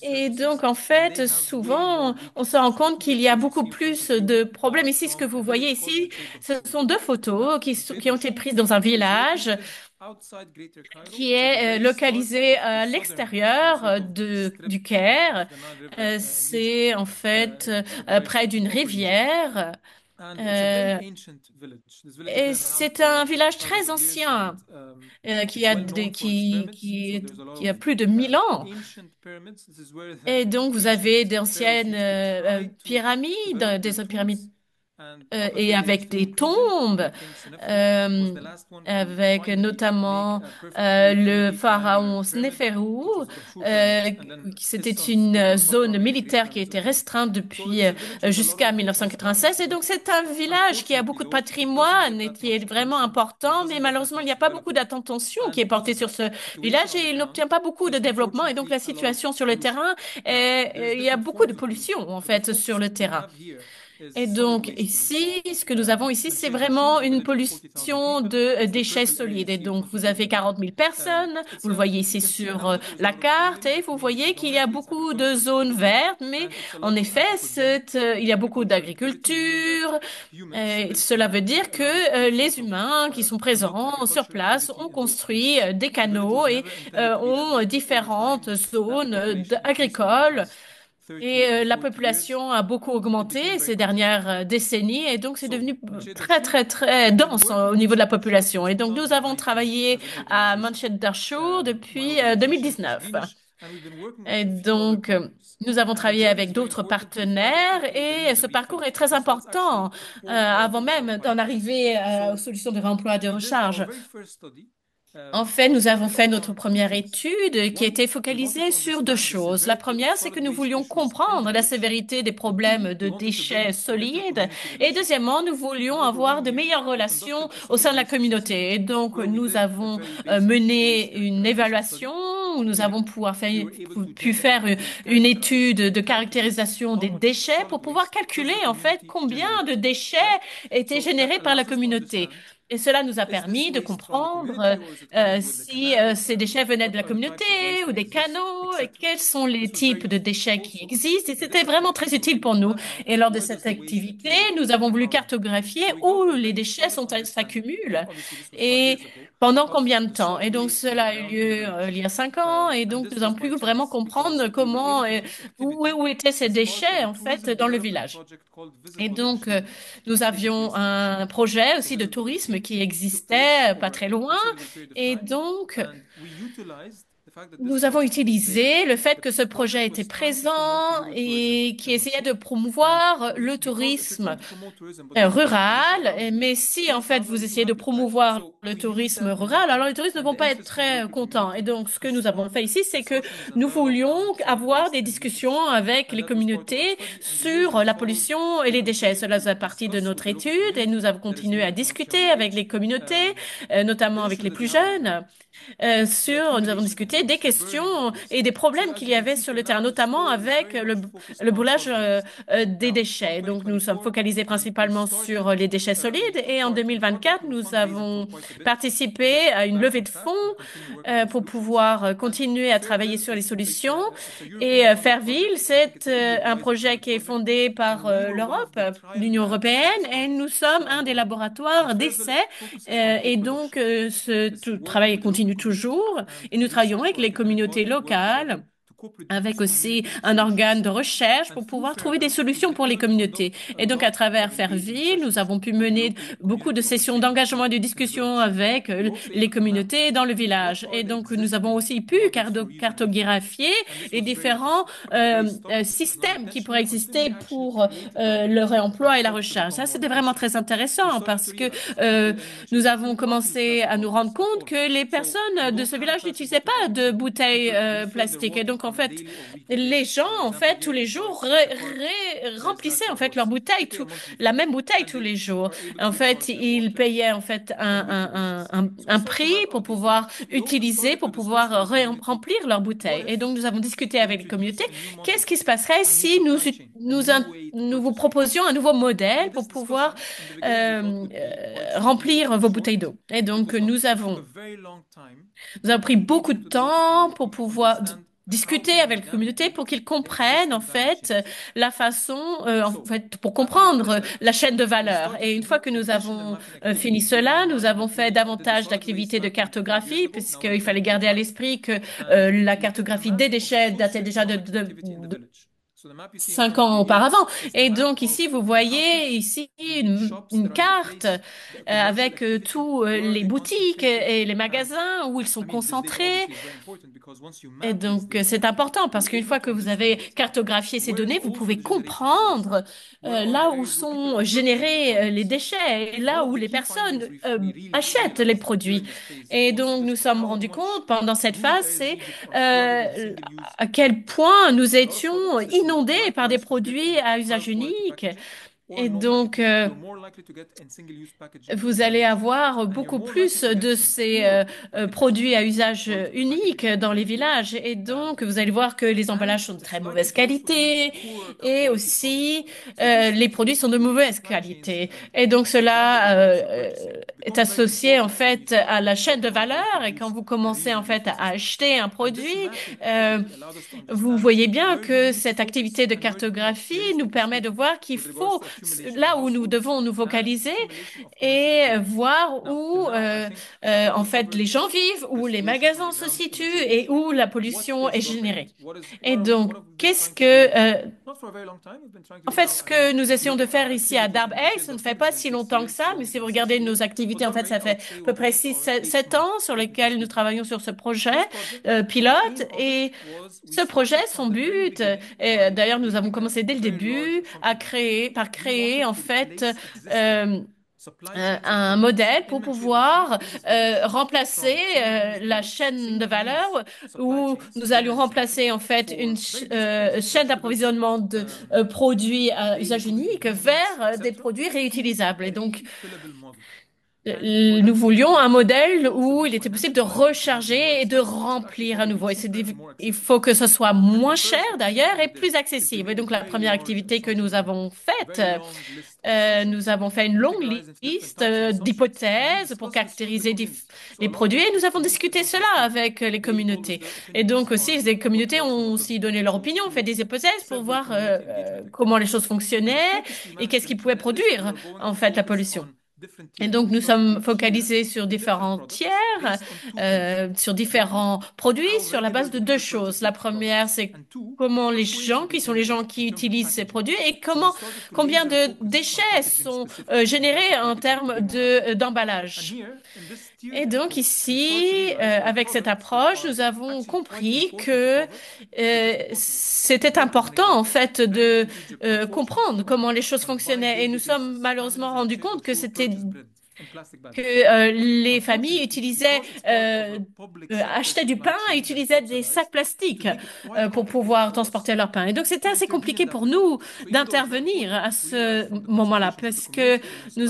Et donc, en fait, souvent, on se rend compte qu'il y a beaucoup plus de problèmes. Ici, ce que vous voyez ici, ce sont deux photos qui ont été prises dans un village qui est localisé à l'extérieur du Caire. C'est en fait près d'une rivière. Et c'est un village très ancien qui a plus de 1000 ans. Et donc, vous avez d'anciennes pyramides, des pyramides et avec des tombes, avec notamment le pharaon Sneferu. C'était une zone militaire qui était restreinte depuis jusqu'à 1996. Et donc, c'est un village qui a beaucoup de patrimoine et qui est vraiment important, mais malheureusement, il n'y a pas beaucoup d'attention qui est portée sur ce village et il n'obtient pas beaucoup de développement. Et donc, la situation sur le terrain, il y a beaucoup de pollution, en fait, sur le terrain. Et donc ici, ce que nous avons ici, c'est vraiment une pollution de déchets solides. Et donc vous avez 40 000 personnes, vous le voyez ici sur la carte, et vous voyez qu'il y a beaucoup de zones vertes, mais en effet, il y a beaucoup d'agriculture. Cela veut dire que les humains qui sont présents sur place ont construit des canaux et ont différentes zones agricoles. Et la population a beaucoup augmenté ces dernières décennies et donc c'est devenu très très très dense au niveau de la population. Et donc nous avons travaillé à Manchester Darshur depuis 2019. Et donc, nous avons travaillé avec d'autres partenaires et ce parcours est très important avant même d'en arriver aux solutions de réemploi et de recharge. En fait, nous avons fait notre première étude qui était focalisée sur deux choses. La première, c'est que nous voulions comprendre la sévérité des problèmes de déchets solides. Et deuxièmement, nous voulions avoir de meilleures relations au sein de la communauté. Et donc, nous avons mené une évaluation où nous avons pu faire une étude de caractérisation des déchets pour pouvoir calculer en fait combien de déchets étaient générés par la communauté. Et cela nous a permis de comprendre si ces déchets venaient de la communauté ou des canaux, et quels sont les types de déchets qui existent. Et c'était vraiment très utile pour nous. Et lors de cette activité, nous avons voulu cartographier où les déchets s'accumulent et pendant combien de temps. Et donc cela a eu lieu il y a 5 ans. Et donc nous avons pu vraiment comprendre comment, où étaient ces déchets en fait dans le village. Et donc, nous avions un projet aussi de tourisme qui existait pas très loin. Et donc, nous avons utilisé le fait que ce projet était présent et qui essayait de promouvoir le tourisme rural. Mais si en fait vous essayez de promouvoir le tourisme rural, alors les touristes ne vont pas être très contents. Et donc ce que nous avons fait ici, c'est que nous voulions avoir des discussions avec les communautés sur la pollution et les déchets. Cela faisait partie de notre étude et nous avons continué à discuter avec les communautés, notamment avec les plus jeunes. Nous avons discuté des questions et des problèmes qu'il y avait sur le terrain, notamment avec le brûlage des déchets. Donc, nous sommes focalisés principalement sur les déchets solides et en 2024, nous avons participé à une levée de fonds pour pouvoir continuer à travailler sur les solutions. Et Fairville, c'est un projet qui est fondé par l'Europe, l'Union européenne, et nous sommes un des laboratoires d'essai. Et donc, tout travail continue toujours et nous travaillons avec les communautés locales, avec aussi un organe de recherche pour pouvoir trouver des solutions pour les communautés. Et donc, à travers Fairville, nous avons pu mener beaucoup de sessions d'engagement et de discussion avec les communautés dans le village. Et donc, nous avons aussi pu cartographier les différents systèmes qui pourraient exister pour le réemploi et la recharge. Ça, c'était vraiment très intéressant parce que nous avons commencé à nous rendre compte que les personnes de ce village n'utilisaient pas de bouteilles plastiques. Et donc, en fait, les gens, en fait, tous les jours, remplissaient, en fait, leur bouteille, la même bouteille tous les jours. En fait, ils payaient, en fait, un prix pour pouvoir utiliser, pour pouvoir remplir leur bouteille. Et donc, nous avons discuté avec les communautés. Qu'est-ce qui se passerait si nous vous proposions un nouveau modèle pour pouvoir remplir vos bouteilles d'eau? Et donc, nous avons pris beaucoup de temps pour pouvoir discuter avec la communauté pour qu'ils comprennent en fait la façon en fait pour comprendre la chaîne de valeur. Et une fois que nous avons fini cela, nous avons fait davantage d'activités de cartographie puisqu'il fallait garder à l'esprit que la cartographie des déchets datait déjà de 5 ans auparavant. Et donc ici, vous voyez ici une carte avec tous les boutiques et les magasins où ils sont concentrés. Et donc c'est important parce qu'une fois que vous avez cartographié ces données, vous pouvez comprendre là où sont générés les déchets et là où les personnes achètent les produits. Et donc nous sommes rendus compte pendant cette phase, c'est à quel point nous étions inondés par des produits à usage unique. Et donc, vous allez avoir beaucoup plus de ces produits à usage unique dans les villages. Et donc, vous allez voir que les emballages sont de très mauvaise qualité et aussi les produits sont de mauvaise qualité. Et donc, cela est associé en fait à la chaîne de valeur. Et quand vous commencez en fait à acheter un produit, vous voyez bien que cette activité de cartographie nous permet de voir qu'il faut là où nous devons nous focaliser et voir où en fait les gens vivent, où les magasins se situent et où la pollution est générée. Et donc, en fait, ce que nous essayons de faire ici à Darb Hay, ça ne fait pas si longtemps que ça, mais si vous regardez nos activités, en fait, ça fait à peu près 7 ans sur lesquels nous travaillons sur ce projet pilote. Et ce projet, son but, et d'ailleurs, nous avons commencé dès le début par créer, en fait, euh, un modèle pour pouvoir remplacer la chaîne de valeur où nous allions remplacer en fait une chaîne d'approvisionnement de produits à usage unique vers des produits réutilisables. Et donc, nous voulions un modèle où il était possible de recharger et de remplir à nouveau. Il faut que ce soit moins cher d'ailleurs et plus accessible. Et donc la première activité que nous avons faite, nous avons fait une longue liste d'hypothèses pour caractériser les produits et nous avons discuté cela avec les communautés. Et donc aussi, les communautés ont aussi donné leur opinion, fait des hypothèses pour voir comment les choses fonctionnaient et qu'est-ce qui pouvait produire en fait la pollution. Et donc, nous sommes focalisés sur différents tiers, sur différents produits, sur la base de deux choses. La première, c'est comment les gens, qui sont les gens qui utilisent ces produits, et combien de déchets sont générés en termes d'emballage. Et donc ici, avec cette approche, nous avons compris que c'était important en fait de comprendre comment les choses fonctionnaient. Et nous sommes malheureusement rendus compte que les familles achetaient du pain et utilisaient des sacs plastiques pour pouvoir transporter leur pain. Et donc, c'était assez compliqué pour nous d'intervenir à ce moment-là parce que nous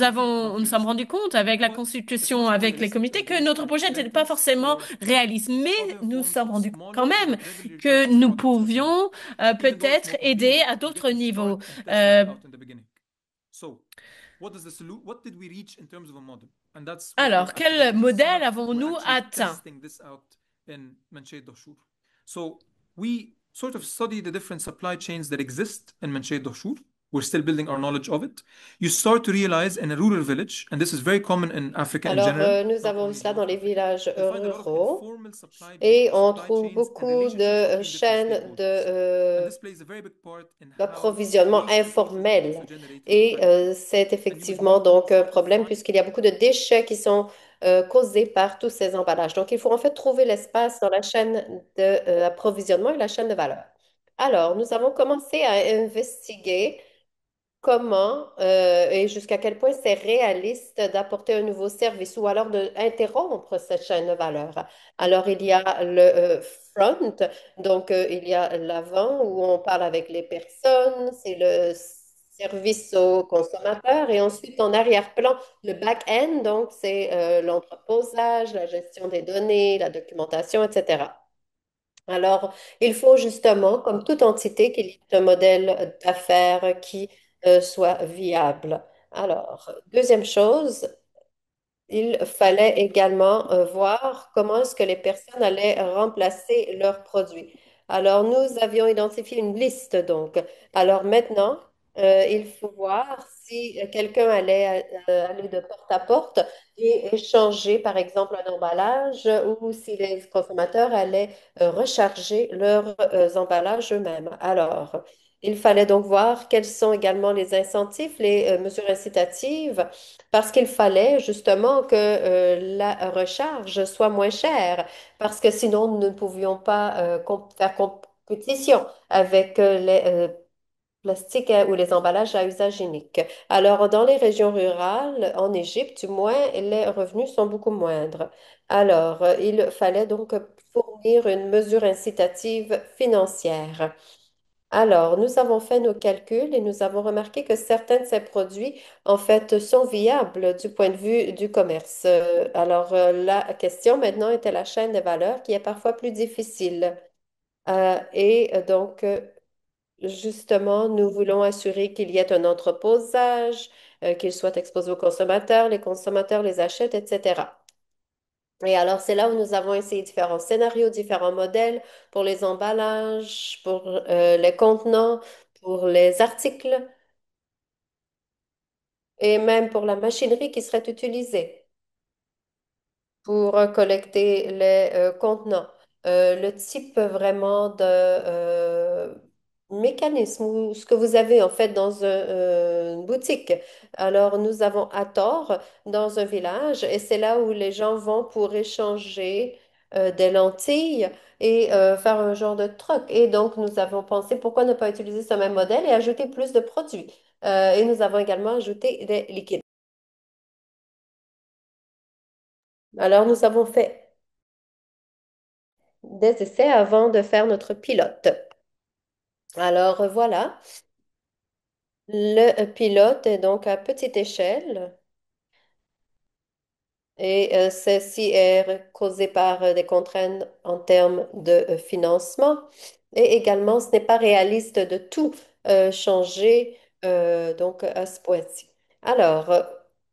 sommes rendus compte avec la consultation avec les comités que notre projet n'était pas forcément réaliste. Mais nous sommes rendus compte quand même que nous pouvions peut-être aider à d'autres niveaux. Alors, quel modèle avons-nous atteint? We're still building our knowledge of it. You start to realize in a rural village, and this is very common in Africa in Alors, general. nous avons vu cela dans les villages ruraux et on trouve beaucoup de chaînes d'approvisionnement informel. Et c'est effectivement donc un problème puisqu'il y a beaucoup de déchets qui sont causés par tous ces emballages. Donc, il faut en fait trouver l'espace dans la chaîne d'approvisionnement et la chaîne de valeur. Alors, nous avons commencé à investiguer comment et jusqu'à quel point c'est réaliste d'apporter un nouveau service ou alors d'interrompre cette chaîne de valeur. Alors, il y a le front, donc il y a l'avant où on parle avec les personnes, c'est le service aux consommateurs et ensuite en arrière-plan, le back-end, donc c'est l'entreposage, la gestion des données, la documentation, etc. Alors, il faut justement, comme toute entité, qu'il y ait un modèle d'affaires qui soit viable. Alors, deuxième chose, il fallait également voir comment est-ce que les personnes allaient remplacer leurs produits. Alors, nous avions identifié une liste, donc. Alors maintenant, il faut voir si quelqu'un allait aller de porte à porte et échanger, par exemple, un emballage ou si les consommateurs allaient recharger leurs emballages eux-mêmes. Alors, il fallait donc voir quels sont également les incentifs, les mesures incitatives parce qu'il fallait justement que la recharge soit moins chère, parce que sinon nous ne pouvions pas faire compétition avec les plastiques ou les emballages à usage unique. Alors, dans les régions rurales, en Égypte, du moins, les revenus sont beaucoup moindres. Alors, il fallait donc fournir une mesure incitative financière. Alors, nous avons fait nos calculs et nous avons remarqué que certains de ces produits, en fait, sont viables du point de vue du commerce. Alors, la question maintenant était la chaîne de valeur qui est parfois plus difficile. Justement, nous voulons assurer qu'il y ait un entreposage, qu'il soit exposé aux consommateurs, les consommateurs les achètent, etc. Et alors, c'est là où nous avons essayé différents scénarios, différents modèles pour les emballages, pour les contenants, pour les articles. et même pour la machinerie qui serait utilisée pour collecter les contenants. Le type vraiment de mécanisme ou ce que vous avez en fait dans une boutique. Alors, nous avons Hathor dans un village et c'est là où les gens vont pour échanger des lentilles et faire un genre de troc. Et donc, nous avons pensé pourquoi ne pas utiliser ce même modèle et ajouter plus de produits. Et nous avons également ajouté des liquides. Alors, nous avons fait des essais avant de faire notre pilote. Alors voilà, le pilote est donc à petite échelle et ceci est causé par des contraintes en termes de financement. Et également, ce n'est pas réaliste de tout changer donc à ce point-ci. Alors,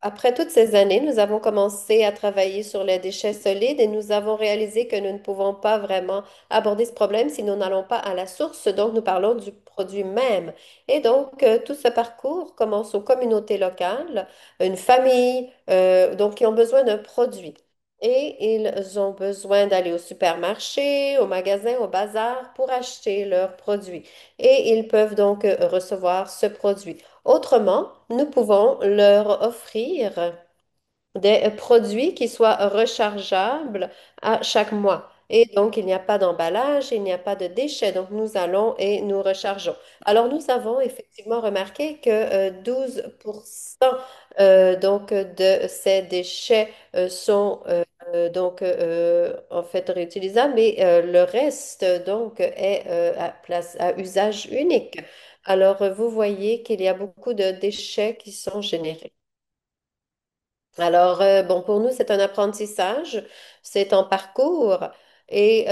après toutes ces années, nous avons commencé à travailler sur les déchets solides et nous avons réalisé que nous ne pouvons pas vraiment aborder ce problème si nous n'allons pas à la source. Donc, nous parlons du produit même. Et donc, tout ce parcours commence aux communautés locales, une famille, donc qui ont besoin d'un produit. Et ils ont besoin d'aller au supermarché, au magasin, au bazar pour acheter leurs produits. Et ils peuvent donc recevoir ce produit. Autrement, nous pouvons leur offrir des produits qui soient rechargeables à chaque mois. Et donc, il n'y a pas d'emballage, il n'y a pas de déchets. Donc, nous allons et nous rechargeons. Alors, nous avons effectivement remarqué que 12% donc, de ces déchets sont en fait réutilisables, mais le reste donc est à usage unique. Alors, vous voyez qu'il y a beaucoup de déchets qui sont générés. Alors, bon, pour nous, c'est un apprentissage, c'est un parcours. Et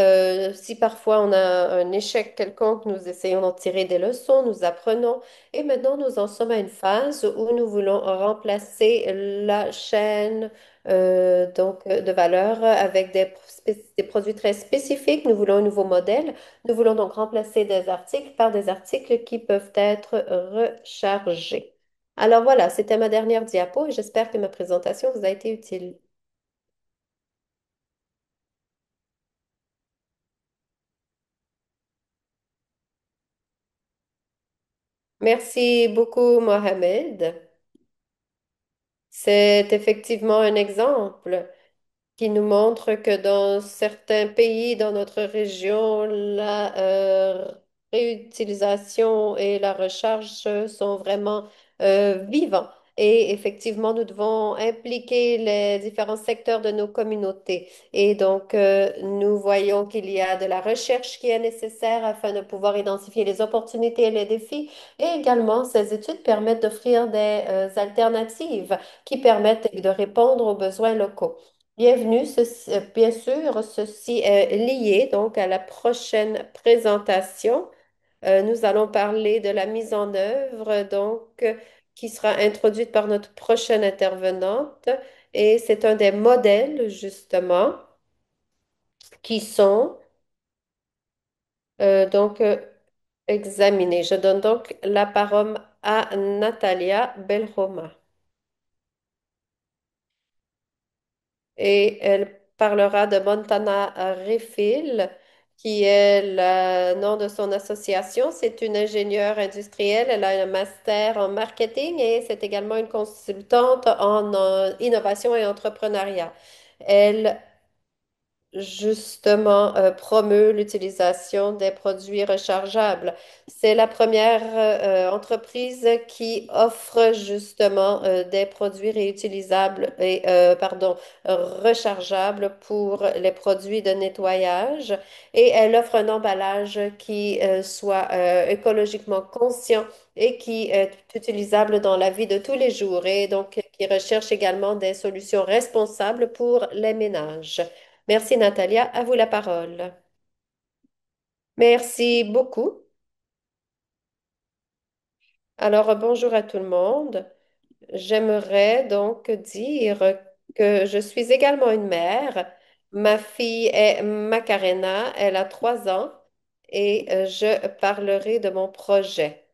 si parfois on a un échec quelconque, nous essayons d'en tirer des leçons, nous apprenons. Et maintenant, nous en sommes à une phase où nous voulons remplacer la chaîne de valeur avec des produits très spécifiques. Nous voulons un nouveau modèle. Nous voulons donc remplacer des articles par des articles qui peuvent être rechargés. Alors voilà, c'était ma dernière diapo et j'espère que ma présentation vous a été utile. Merci beaucoup, Mohamed. C'est effectivement un exemple qui nous montre que dans certains pays, dans notre région, la réutilisation et la recharge sont vraiment vivants. Et effectivement, nous devons impliquer les différents secteurs de nos communautés. Et donc, nous voyons qu'il y a de la recherche qui est nécessaire afin de pouvoir identifier les opportunités et les défis. Et également, ces études permettent d'offrir des alternatives qui permettent de répondre aux besoins locaux. Bienvenue, bien sûr, ceci est lié donc à la prochaine présentation. Nous allons parler de la mise en œuvre qui sera introduite par notre prochaine intervenante et c'est un des modèles justement qui sont donc examinés. Je donne donc la parole à Natalia Belroma. Et elle parlera de Montana Refill, qui est le nom de son association. C'est une ingénieure industrielle. Elle a un master en marketing et c'est également une consultante en innovation et entrepreneuriat. Elle justement promeut l'utilisation des produits rechargeables. C'est la première entreprise qui offre justement des produits réutilisables et pardon, rechargeables pour les produits de nettoyage et elle offre un emballage qui soit écologiquement conscient et qui est utilisable dans la vie de tous les jours et donc qui recherche également des solutions responsables pour les ménages. Merci Natalia, à vous la parole. Merci beaucoup. Alors, bonjour à tout le monde. J'aimerais donc dire que je suis également une mère. Ma fille est Macarena, elle a 3 ans et je parlerai de mon projet.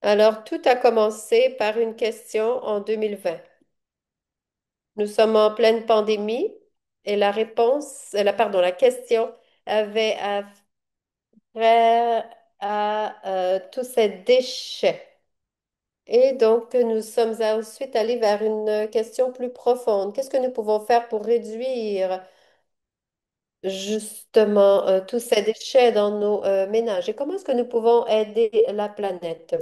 Alors, tout a commencé par une question en 2020. Nous sommes en pleine pandémie et la réponse, pardon, la question avait affaire à tous ces déchets. Et donc, nous sommes ensuite allés vers une question plus profonde. Qu'est-ce que nous pouvons faire pour réduire justement tous ces déchets dans nos ménages? Et comment est-ce que nous pouvons aider la planète?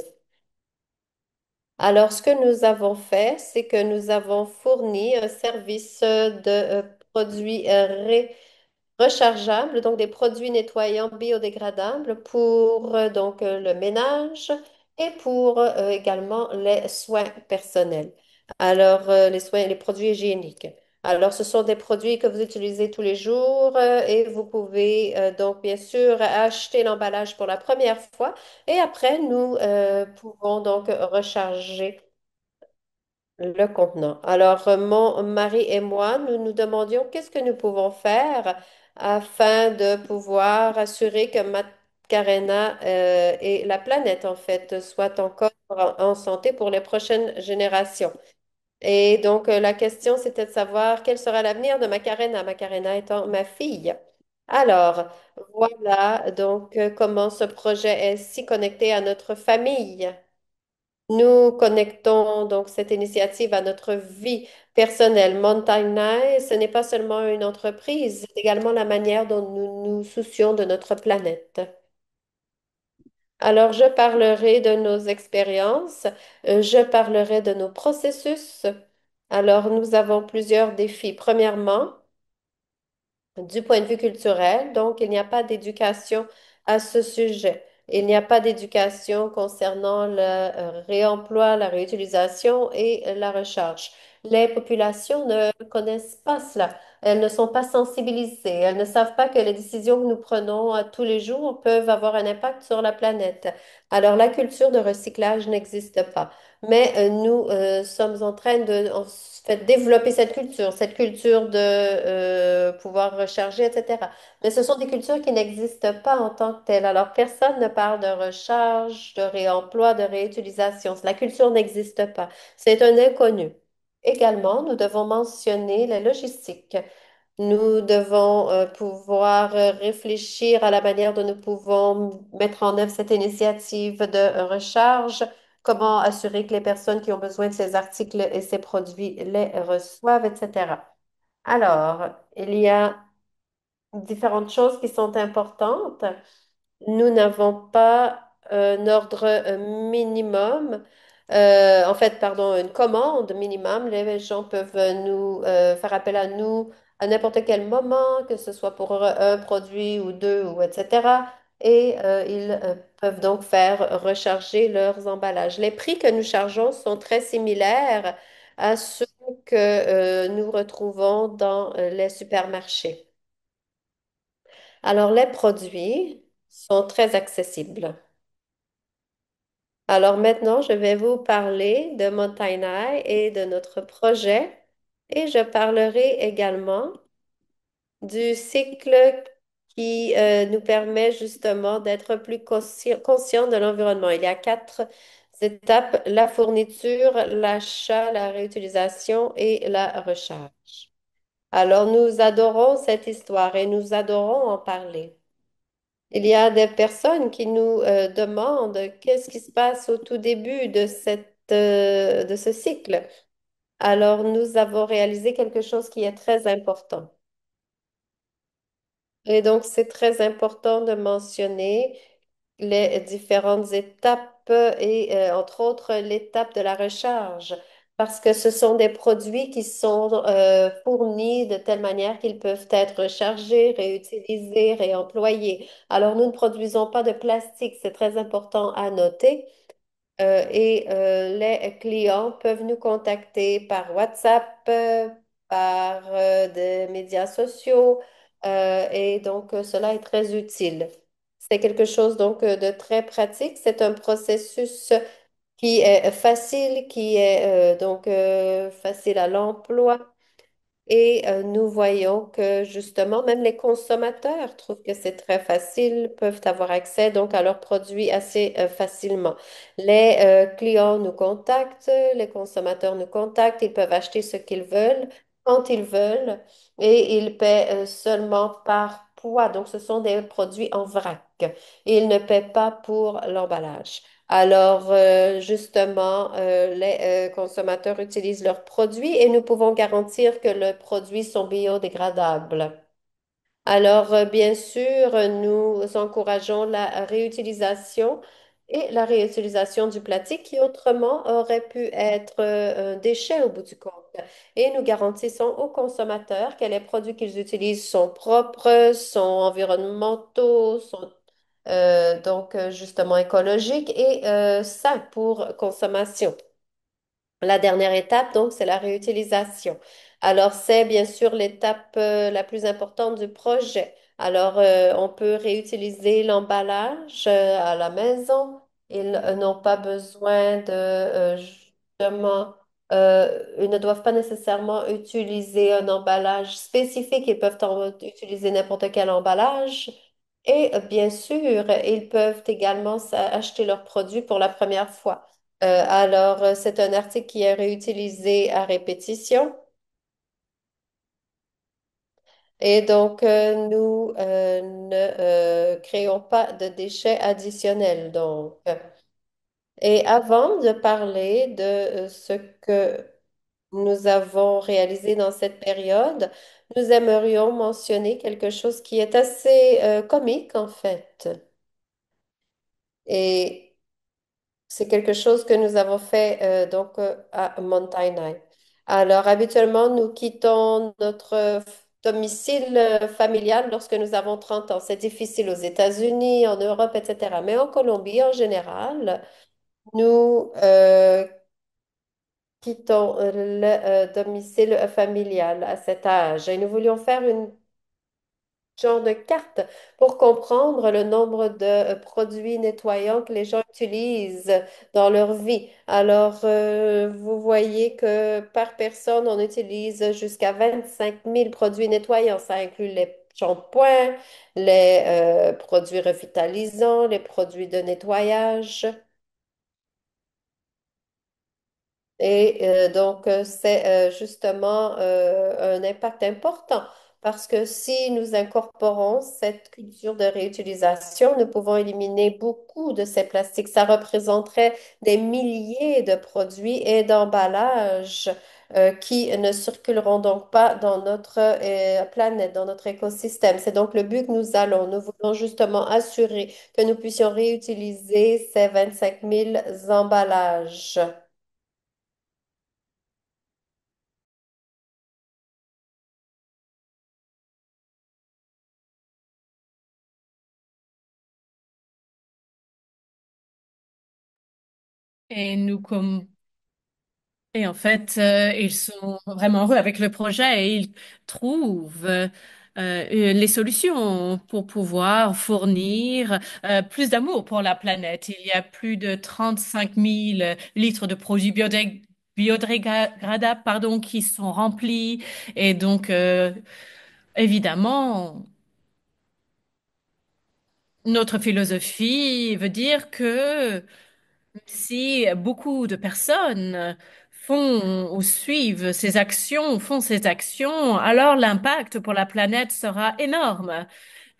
Alors, ce que nous avons fait, c'est que nous avons fourni un service de produits rechargeables, donc des produits nettoyants biodégradables pour le ménage et pour également les soins personnels. Alors, les soins, les produits hygiéniques. Alors, ce sont des produits que vous utilisez tous les jours et vous pouvez donc bien sûr acheter l'emballage pour la première fois et après, nous pouvons donc recharger le contenant. Alors, mon mari et moi, nous nous demandions qu'est-ce que nous pouvons faire afin de pouvoir assurer que Macarena et la planète, en fait, soient encore en santé pour les prochaines générations. Et donc, la question, c'était de savoir quel sera l'avenir de Macarena, Macarena étant ma fille. Alors, voilà donc comment ce projet est si connecté à notre famille. Nous connectons donc cette initiative à notre vie personnelle. Mountain Eye, ce n'est pas seulement une entreprise, c'est également la manière dont nous nous soucions de notre planète. Alors, je parlerai de nos expériences, je parlerai de nos processus. Alors, nous avons plusieurs défis. Premièrement, du point de vue culturel. Donc, il n'y a pas d'éducation à ce sujet. Il n'y a pas d'éducation concernant le réemploi, la réutilisation et la recharge. Les populations ne connaissent pas cela. Elles ne sont pas sensibilisées. Elles ne savent pas que les décisions que nous prenons à tous les jours peuvent avoir un impact sur la planète. Alors, la culture de recyclage n'existe pas. Mais nous sommes en train de fait, développer cette culture de pouvoir recharger, etc. Mais ce sont des cultures qui n'existent pas en tant que telles. Alors, personne ne parle de recharge, de réemploi, de réutilisation. La culture n'existe pas. C'est un inconnu. Également, nous devons mentionner la logistique. Nous devons pouvoir réfléchir à la manière dont nous pouvons mettre en œuvre cette initiative de recharge, comment assurer que les personnes qui ont besoin de ces articles et ces produits les reçoivent, etc. Alors, il y a différentes choses qui sont importantes. Nous n'avons pas un ordre minimum, en fait, pardon, une commande minimum. Les gens peuvent nous faire appel à nous à n'importe quel moment, que ce soit pour un produit ou deux, ou etc. Et ils peuvent donc faire recharger leurs emballages. Les prix que nous chargeons sont très similaires à ceux que nous retrouvons dans les supermarchés. Alors, les produits sont très accessibles. Alors maintenant, je vais vous parler de Mountain Eye et de notre projet et je parlerai également du cycle qui nous permet justement d'être plus conscient de l'environnement. Il y a quatre étapes, la fourniture, l'achat, la réutilisation et la recharge. Alors nous adorons cette histoire et nous adorons en parler. Il y a des personnes qui nous demandent qu'est-ce qui se passe au tout début de de ce cycle. Alors, nous avons réalisé quelque chose qui est très important. Et donc, c'est très important de mentionner les différentes étapes et, entre autres, l'étape de la recharge, parce que ce sont des produits qui sont fournis de telle manière qu'ils peuvent être rechargés, réutilisés, réemployés. Alors, nous ne produisons pas de plastique, c'est très important à noter. Les clients peuvent nous contacter par WhatsApp, par des médias sociaux, et donc cela est très utile. C'est quelque chose donc de très pratique. C'est un processus qui est facile, qui est facile à l'emploi Et nous voyons que justement, même les consommateurs trouvent que c'est très facile, peuvent avoir accès donc à leurs produits assez facilement. Les clients nous contactent, les consommateurs nous contactent, ils peuvent acheter ce qu'ils veulent quand ils veulent et ils paient seulement par poids. Donc, ce sont des produits en vrac. Ils ne paient pas pour l'emballage. Alors, justement, les consommateurs utilisent leurs produits et nous pouvons garantir que les produits sont biodégradables. Alors, bien sûr, nous encourageons la réutilisation et la réutilisation du plastique qui autrement aurait pu être un déchet au bout du compte. Et nous garantissons aux consommateurs que les produits qu'ils utilisent sont propres, sont environnementaux, sont donc justement écologiques et sains pour consommation. La dernière étape, donc, c'est la réutilisation. Alors, c'est bien sûr l'étape la plus importante du projet. Alors, on peut réutiliser l'emballage à la maison. Ils n'ont pas besoin de, justement, ils ne doivent pas nécessairement utiliser un emballage spécifique. Ils peuvent utiliser n'importe quel emballage. Et bien sûr, ils peuvent également acheter leurs produits pour la première fois. Alors, c'est un article qui est réutilisé à répétition. Et donc, nous ne créons pas de déchets additionnels. Donc, et avant de parler de ce que nous avons réalisé dans cette période, nous aimerions mentionner quelque chose qui est assez comique, en fait. Et c'est quelque chose que nous avons fait à Montaigne. Alors, habituellement, nous quittons notre domicile familial lorsque nous avons 30 ans. C'est difficile aux États-Unis, en Europe, etc. Mais en Colombie, en général, nous quittons le domicile familial à cet âge. Et nous voulions faire une genre de carte pour comprendre le nombre de produits nettoyants que les gens utilisent dans leur vie. Alors, vous voyez que par personne, on utilise jusqu'à 25 000 produits nettoyants. Ça inclut les shampoings, les produits revitalisants, les produits de nettoyage. Et donc, c'est justement un impact important parce que si nous incorporons cette culture de réutilisation, nous pouvons éliminer beaucoup de ces plastiques. Ça représenterait des milliers de produits et d'emballages qui ne circuleront donc pas dans notre planète, dans notre écosystème. C'est donc le but que nous allons. Nous voulons justement assurer que nous puissions réutiliser ces 25 000 emballages. Et nous, comme Et en fait, ils sont vraiment heureux avec le projet et ils trouvent les solutions pour pouvoir fournir plus d'amour pour la planète. Il y a plus de 35 000 litres de produits biodégradables, pardon, qui sont remplis. Et donc, évidemment, notre philosophie veut dire que si beaucoup de personnes font ou suivent ces actions, font ces actions, alors l'impact pour la planète sera énorme.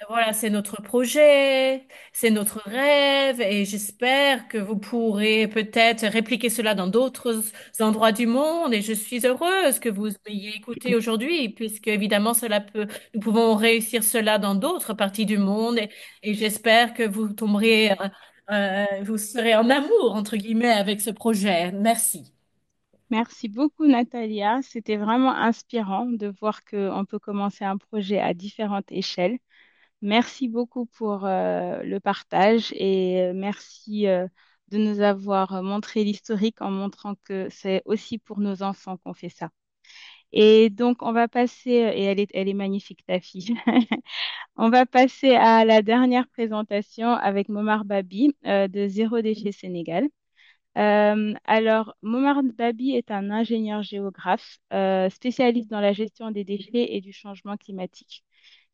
Voilà, c'est notre projet, c'est notre rêve et j'espère que vous pourrez peut-être répliquer cela dans d'autres endroits du monde et je suis heureuse que vous m'ayez écouté aujourd'hui puisque évidemment nous pouvons réussir cela dans d'autres parties du monde et j'espère que vous tomberez, vous serez en amour, entre guillemets, avec ce projet. Merci. Merci beaucoup, Natalia. C'était vraiment inspirant de voir qu'on peut commencer un projet à différentes échelles. Merci beaucoup pour le partage et merci de nous avoir montré l'historique en montrant que c'est aussi pour nos enfants qu'on fait ça. Et donc, on va passer, et elle est magnifique, ta fille. On va passer à la dernière présentation avec Momar Babi de Zéro Déchet Sénégal. Alors, Momar Babi est un ingénieur géographe spécialiste dans la gestion des déchets et du changement climatique.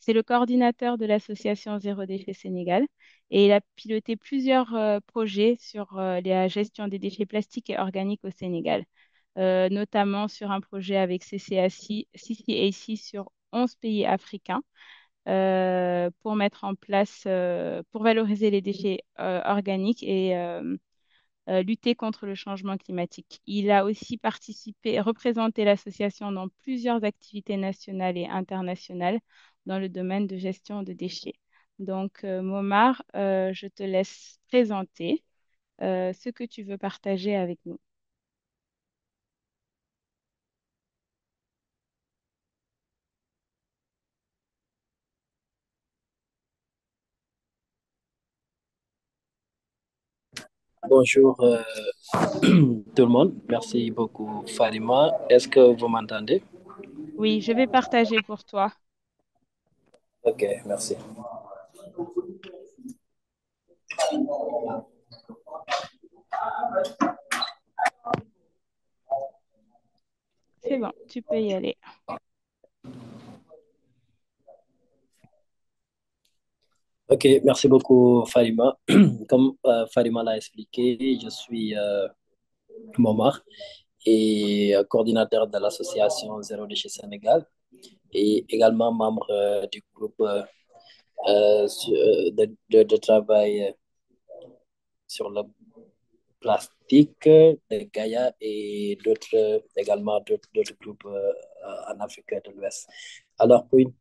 C'est le coordinateur de l'association Zéro Déchet Sénégal et il a piloté plusieurs projets sur la gestion des déchets plastiques et organiques au Sénégal, notamment sur un projet avec CCAC sur 11 pays africains pour mettre en place, pour valoriser les déchets organiques et lutter contre le changement climatique. Il a aussi participé, représenté l'association dans plusieurs activités nationales et internationales dans le domaine de gestion de déchets. Donc, Momar, je te laisse présenter ce que tu veux partager avec nous. Bonjour tout le monde. Merci beaucoup Farima. Est-ce que vous m'entendez? Oui, je vais partager pour toi. Ok, merci. C'est bon, tu peux y aller. Ok, merci beaucoup Farima. Comme Farima l'a expliqué, je suis Momar et coordinateur de l'association Zéro Déchet Sénégal et également membre du groupe de travail sur le plastique de Gaïa et d'autres groupes en Afrique de l'Ouest. Alors, pour une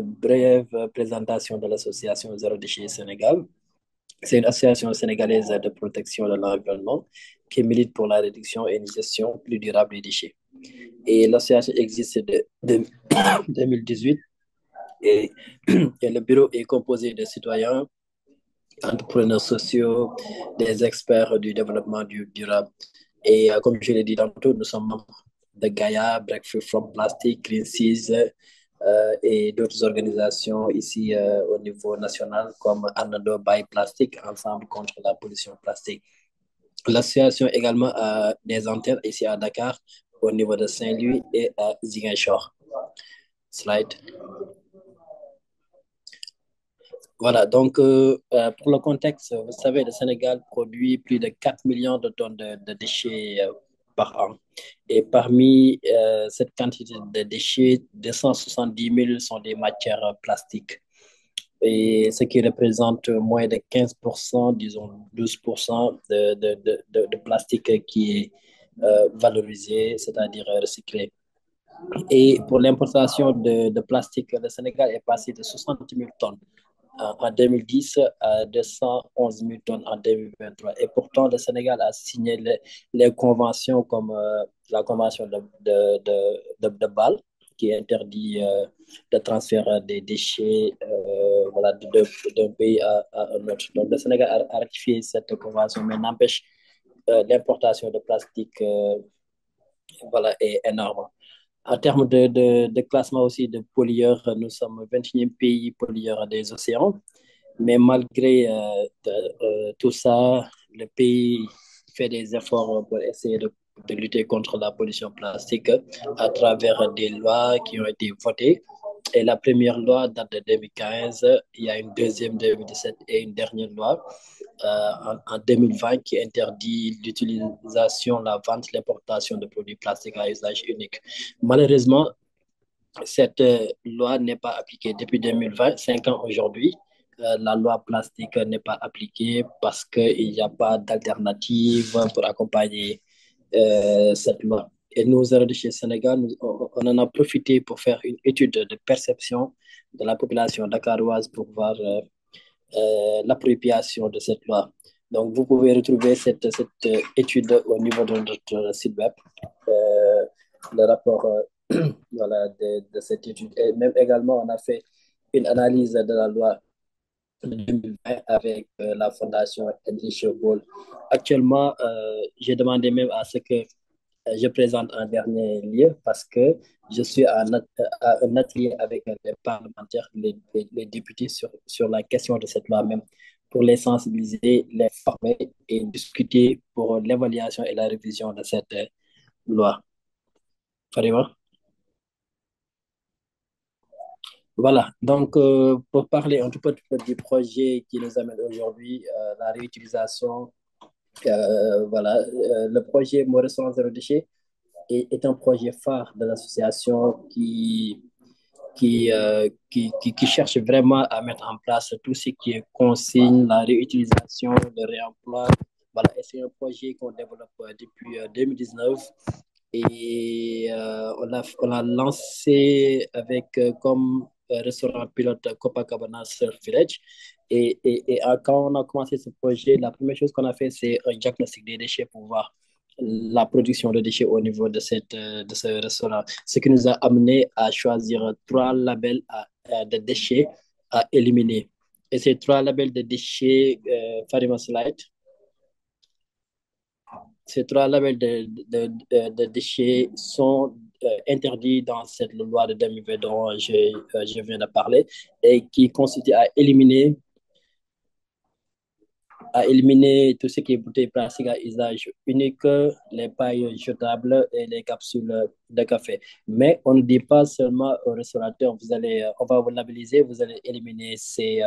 brève présentation de l'association Zéro Déchet Sénégal, c'est une association sénégalaise de protection de l'environnement qui milite pour la réduction et une gestion plus durable des déchets. Et l'association existe de 2018 et, et le bureau est composé de citoyens, entrepreneurs sociaux, des experts du développement durable. Et comme je l'ai dit tantôt, nous sommes membres de Gaia, Breakthrough from Plastic, Greenpeace et d'autres organisations ici au niveau national comme Anado by Plastic, Ensemble contre la pollution plastique. L'association également a des antennes ici à Dakar, au niveau de Saint-Louis et à Ziguinchor. Slide. Voilà, donc pour le contexte, vous savez, le Sénégal produit plus de 4 millions de tonnes de déchets par an. Et parmi cette quantité de déchets, 270 000 sont des matières plastiques. Et ce qui représente moins de 15%, disons 12% de plastique qui est valorisé, c'est-à-dire recyclé. Et pour l'importation de plastique, le Sénégal est passé de 60 000 tonnes en 2010 à 211 000 tonnes en 2023. Et pourtant, le Sénégal a signé les conventions comme la convention de Bâle, qui interdit le transfert des déchets voilà, d'un pays à un autre. Donc, le Sénégal a ratifié cette convention, mais n'empêche, l'importation de plastique voilà, est énorme. En termes de classement aussi de pollueurs, nous sommes 21e pays pollueur des océans. Mais malgré tout ça, le pays fait des efforts pour essayer de lutter contre la pollution plastique à travers des lois qui ont été votées. Et la première loi date de 2015, il y a une deuxième 2017 et une dernière loi en 2020 qui interdit l'utilisation, la vente, l'importation de produits plastiques à usage unique. Malheureusement, cette loi n'est pas appliquée depuis 2020, 5 ans aujourd'hui. La loi plastique n'est pas appliquée parce qu'il n'y a pas d'alternative pour accompagner cette loi. Et nous, Zéro Déchet Sénégal, on en a profité pour faire une étude de perception de la population dakaroise pour voir l'appropriation de cette loi. Donc, vous pouvez retrouver cette étude au niveau de notre site web, le rapport voilà, de cette étude. Et même également, on a fait une analyse de la loi de 2020 avec la Fondation Heinrich Böll. Actuellement, j'ai demandé même à ce que je présente en dernier lieu parce que je suis à un atelier avec les parlementaires, les députés sur la question de cette loi même pour les sensibiliser, les former et discuter pour l'évaluation et la révision de cette loi. Farima? Voilà, donc pour parler un tout petit peu du projet qui nous amène aujourd'hui, la réutilisation, voilà, le projet Mon Restaurant Zéro Déchet est un projet phare de l'association qui cherche vraiment à mettre en place tout ce qui est consigne, la réutilisation, le réemploi. Voilà, et c'est un projet qu'on développe depuis 2019 et on l'a lancé avec comme restaurant pilote Copacabana Surf Village. Quand on a commencé ce projet, la première chose qu'on a fait, c'est un diagnostic des déchets pour voir la production de déchets au niveau de ce restaurant. Ce qui nous a amené à choisir trois labels de déchets à éliminer. Et ces trois labels de déchets, Farima Slide, ces trois labels de déchets sont interdits dans cette loi de 2020 dont je viens de parler et qui consiste à éliminer tout ce qui est bouteilles plastiques à usage unique, les pailles jetables et les capsules de café. Mais on ne dit pas seulement aux restaurateurs, on va vous labelliser, vous allez éliminer ces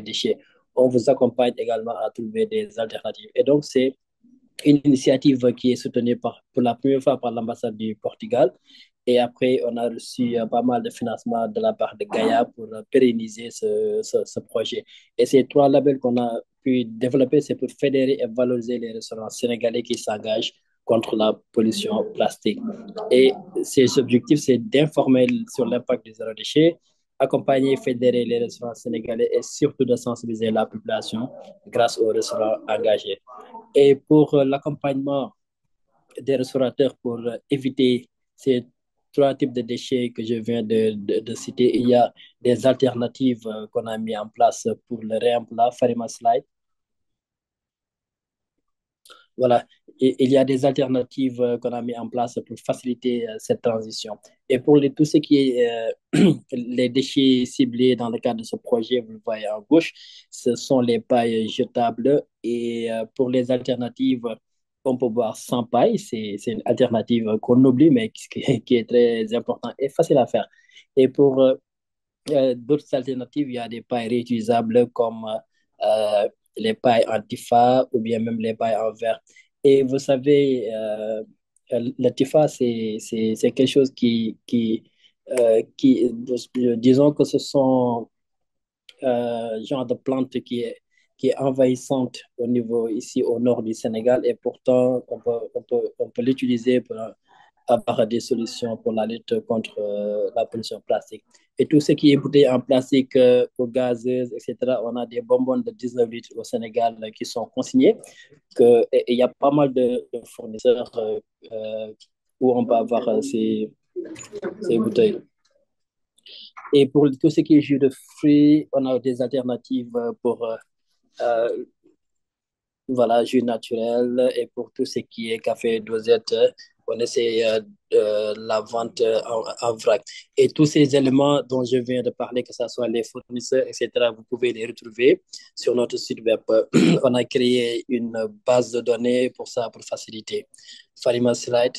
déchets. On vous accompagne également à trouver des alternatives. Et donc, c'est une initiative qui est soutenue pour la première fois par l'ambassade du Portugal. Et après, on a reçu pas mal de financement de la part de Gaïa pour pérenniser ce projet. Et ces trois labels qu'on a pu développer, c'est pour fédérer et valoriser les restaurants sénégalais qui s'engagent contre la pollution plastique. Et ces objectifs, c'est d'informer sur l'impact du zéro déchet, accompagner et fédérer les restaurants sénégalais et surtout de sensibiliser la population grâce aux restaurants engagés. Et pour l'accompagnement des restaurateurs pour éviter ces trois types de déchets que je viens de citer, il y a des alternatives qu'on a mis en place pour le réemploi, Farima Slide. Voilà, et il y a des alternatives qu'on a mis en place pour faciliter cette transition. Et pour tout ce qui est les déchets ciblés dans le cadre de ce projet, vous le voyez à gauche, ce sont les pailles jetables. Et pour les alternatives, on peut boire sans paille. C'est une alternative qu'on oublie, mais qui est très importante et facile à faire. Et pour d'autres alternatives, il y a des pailles réutilisables comme les pailles antifa ou bien même les pailles en verre. Et vous savez, le TIFA, c'est quelque chose disons que ce sont genre de plante qui est envahissante au niveau ici au nord du Sénégal et pourtant on peut l'utiliser pour avoir des solutions pour la lutte contre la pollution plastique. Et tout ce qui est bouteille en plastique, eau gazeuse, etc., on a des bonbons de 19 litres au Sénégal qui sont consignés. Et il y a pas mal de fournisseurs où on peut avoir ces bouteilles. Et pour tout ce qui est jus de fruits, on a des alternatives pour voilà, jus naturel. Et pour tout ce qui est café dosette, on essaie la vente en vrac. Et tous ces éléments dont je viens de parler, que ce soit les fournisseurs, etc., vous pouvez les retrouver sur notre site web. On a créé une base de données pour ça, pour faciliter. Farima Slide.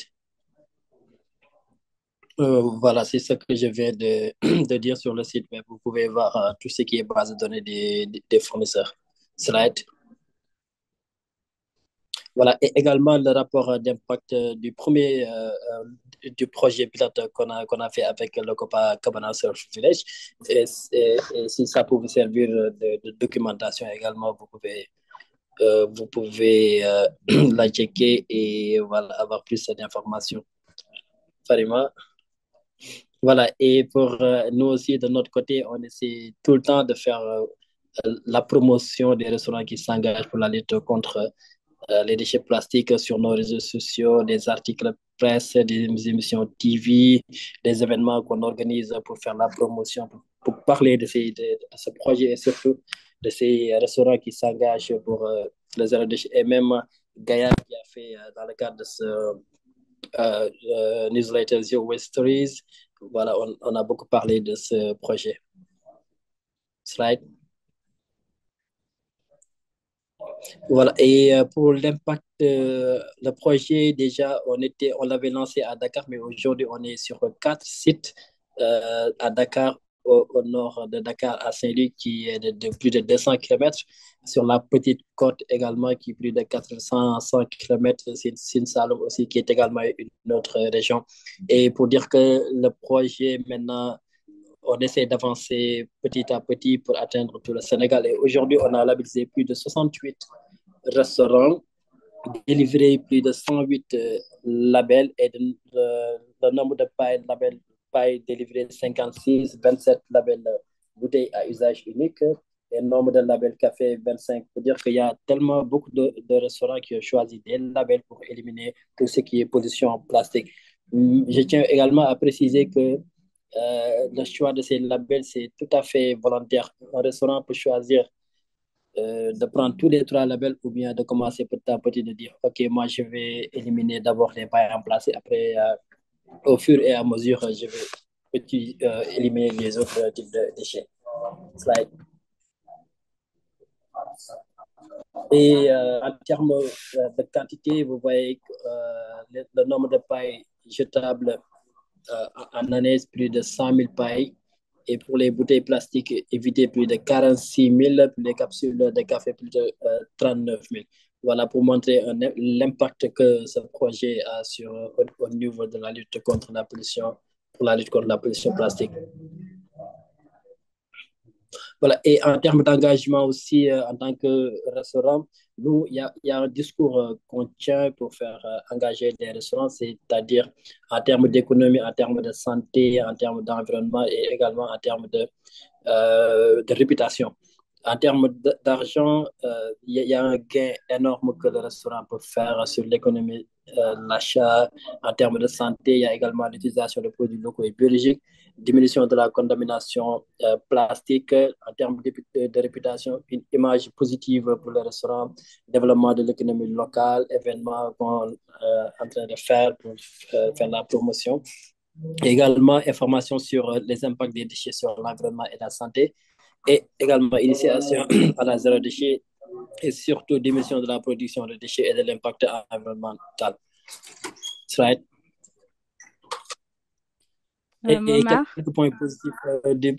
Voilà, c'est ce que je viens de dire sur le site web. Vous pouvez voir tout ce qui est base de données des fournisseurs. Slide. Voilà, et également le rapport d'impact du projet pilote qu'on a fait avec le Copacabana Surf Village. Et si ça peut vous servir de documentation également, vous pouvez la checker et voilà, avoir plus d'informations. Farima. Voilà, et pour nous aussi, de notre côté, on essaie tout le temps de faire la promotion des restaurants qui s'engagent pour la lutte contre les déchets plastiques sur nos réseaux sociaux, des articles presse, des émissions TV, des événements qu'on organise pour faire la promotion, pour parler de ce projet et surtout de ces restaurants qui s'engagent pour le zéro déchet. Et même Gaïa qui a fait dans le cadre de ce newsletter Zero Waste Stories, voilà, on a beaucoup parlé de ce projet. Slide. Voilà. Et pour l'impact, le projet, déjà, on l'avait lancé à Dakar, mais aujourd'hui, on est sur quatre sites à Dakar, au nord de Dakar, à Saint-Louis, qui est de plus de 200 kilomètres, sur la petite côte également, qui est plus de 400 kilomètres, Sine Saloum aussi, qui est également une autre région. Et pour dire que le projet, maintenant, on essaie d'avancer petit à petit pour atteindre tout le Sénégal. Et aujourd'hui, on a labellisé plus de 68 restaurants, délivré plus de 108 labels et le nombre de pailles, labels, pailles délivrées 56, 27 labels bouteilles à usage unique et le nombre de labels café 25. Pour dire qu'il y a tellement beaucoup de restaurants qui ont choisi des labels pour éliminer tout ce qui est pollution en plastique. Je tiens également à préciser que le choix de ces labels, c'est tout à fait volontaire. Un restaurant peut choisir de prendre tous les trois labels ou bien de commencer petit à petit de dire, OK, moi, je vais éliminer d'abord les pailles remplacées. Après, au fur et à mesure, je vais éliminer les autres types de déchets. Slide. Et en termes de quantité, vous voyez le nombre de pailles jetables en année, plus de 100 000 pailles. Et pour les bouteilles plastiques, éviter plus de 46 000, pour les capsules de café, plus de 39 000. Voilà pour montrer l'impact que ce projet a au niveau de la lutte contre la pollution, pour la lutte contre la pollution plastique. Voilà. Et en termes d'engagement aussi, en tant que restaurant, nous, il y a un discours qu'on tient pour faire engager des restaurants, c'est-à-dire en termes d'économie, en termes de santé, en termes d'environnement et également en termes de réputation. En termes d'argent, y a un gain énorme que le restaurant peut faire sur l'économie, l'achat. En termes de santé, il y a également l'utilisation de produits locaux et biologiques, diminution de la contamination plastique. En termes de réputation, une image positive pour le restaurant, développement de l'économie locale, événements qu'on est en train de faire pour faire la promotion. Également, information sur les impacts des déchets sur l'environnement et la santé. Et également, initiation à la zéro déchet et surtout diminution de la production de déchets et de l'impact environnemental. Right. Et Momar, quelques points positifs.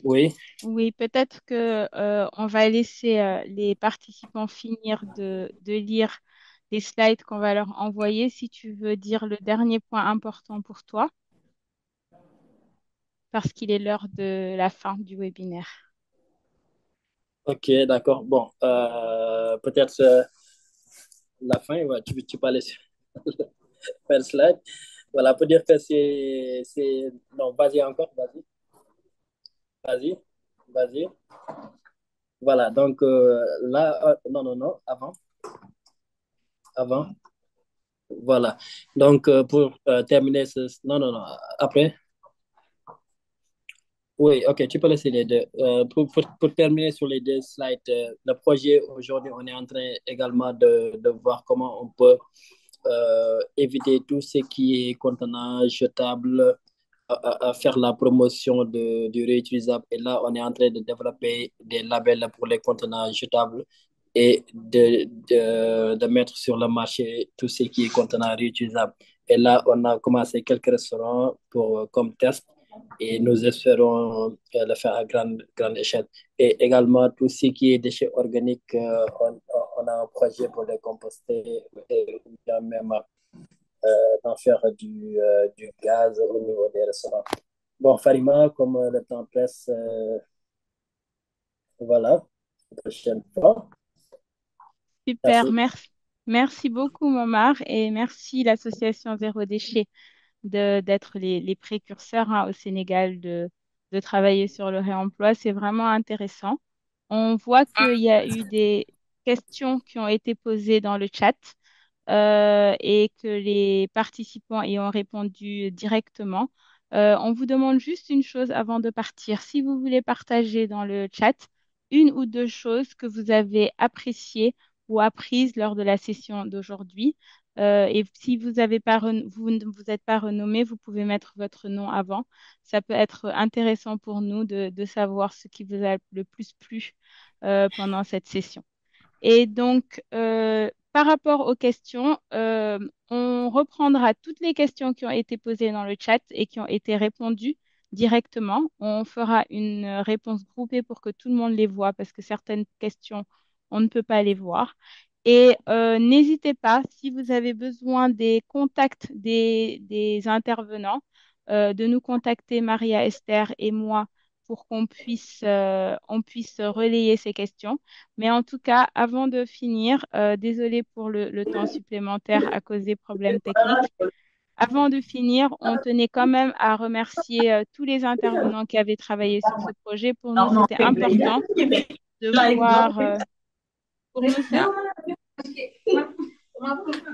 Oui. oui, peut-être que on va laisser les participants finir de lire les slides qu'on va leur envoyer. Si tu veux dire le dernier point important pour toi, parce qu'il est l'heure de la fin du webinaire. OK, d'accord. Bon, peut-être la fin, ouais, tu peux aller sur le slide. Voilà, pour dire que c'est... Non, vas-y encore, vas-y. Vas-y, vas-y. Voilà, donc là, non, non, non, avant. Voilà. Donc, pour terminer Non, non, non, après. Oui, ok, tu peux laisser les deux. Pour terminer sur les deux slides, le projet aujourd'hui, on est en train également de voir comment on peut éviter tout ce qui est contenant jetable, à faire la promotion du réutilisable. Et là, on est en train de développer des labels pour les contenants jetables et de mettre sur le marché tout ce qui est contenant réutilisable. Et là, on a commencé quelques restaurants comme test et nous espérons le faire à grande échelle. Et également, tout ce qui est déchets organiques, on a un projet pour les composter et même d'en faire du gaz au niveau des restaurants. Bon, Farima, comme le temps presse, voilà, prochaine fois. Super, Merci. merci. Merci beaucoup, Momar, et merci l'association Zéro Déchet d'être les précurseurs au Sénégal de travailler sur le réemploi. C'est vraiment intéressant. On voit qu'il y a eu des questions qui ont été posées dans le chat et que les participants y ont répondu directement. On vous demande juste une chose avant de partir. Si vous voulez partager dans le chat une ou deux choses que vous avez appréciées ou apprises lors de la session d'aujourd'hui. Et si vous avez pas vous ne vous êtes pas renommé, vous pouvez mettre votre nom avant. Ça peut être intéressant pour nous de savoir ce qui vous a le plus plu pendant cette session. Et donc, par rapport aux questions, on reprendra toutes les questions qui ont été posées dans le chat et qui ont été répondues directement. On fera une réponse groupée pour que tout le monde les voit parce que certaines questions, on ne peut pas les voir. Et n'hésitez pas, si vous avez besoin des contacts des intervenants, de nous contacter, Maria, Esther et moi, pour on puisse relayer ces questions. Mais en tout cas, avant de finir, désolé pour le temps supplémentaire à cause des problèmes techniques. Avant de finir, on tenait quand même à remercier tous les intervenants qui avaient travaillé sur ce projet. Pour nous, c'était important de voir, pour nous, c'est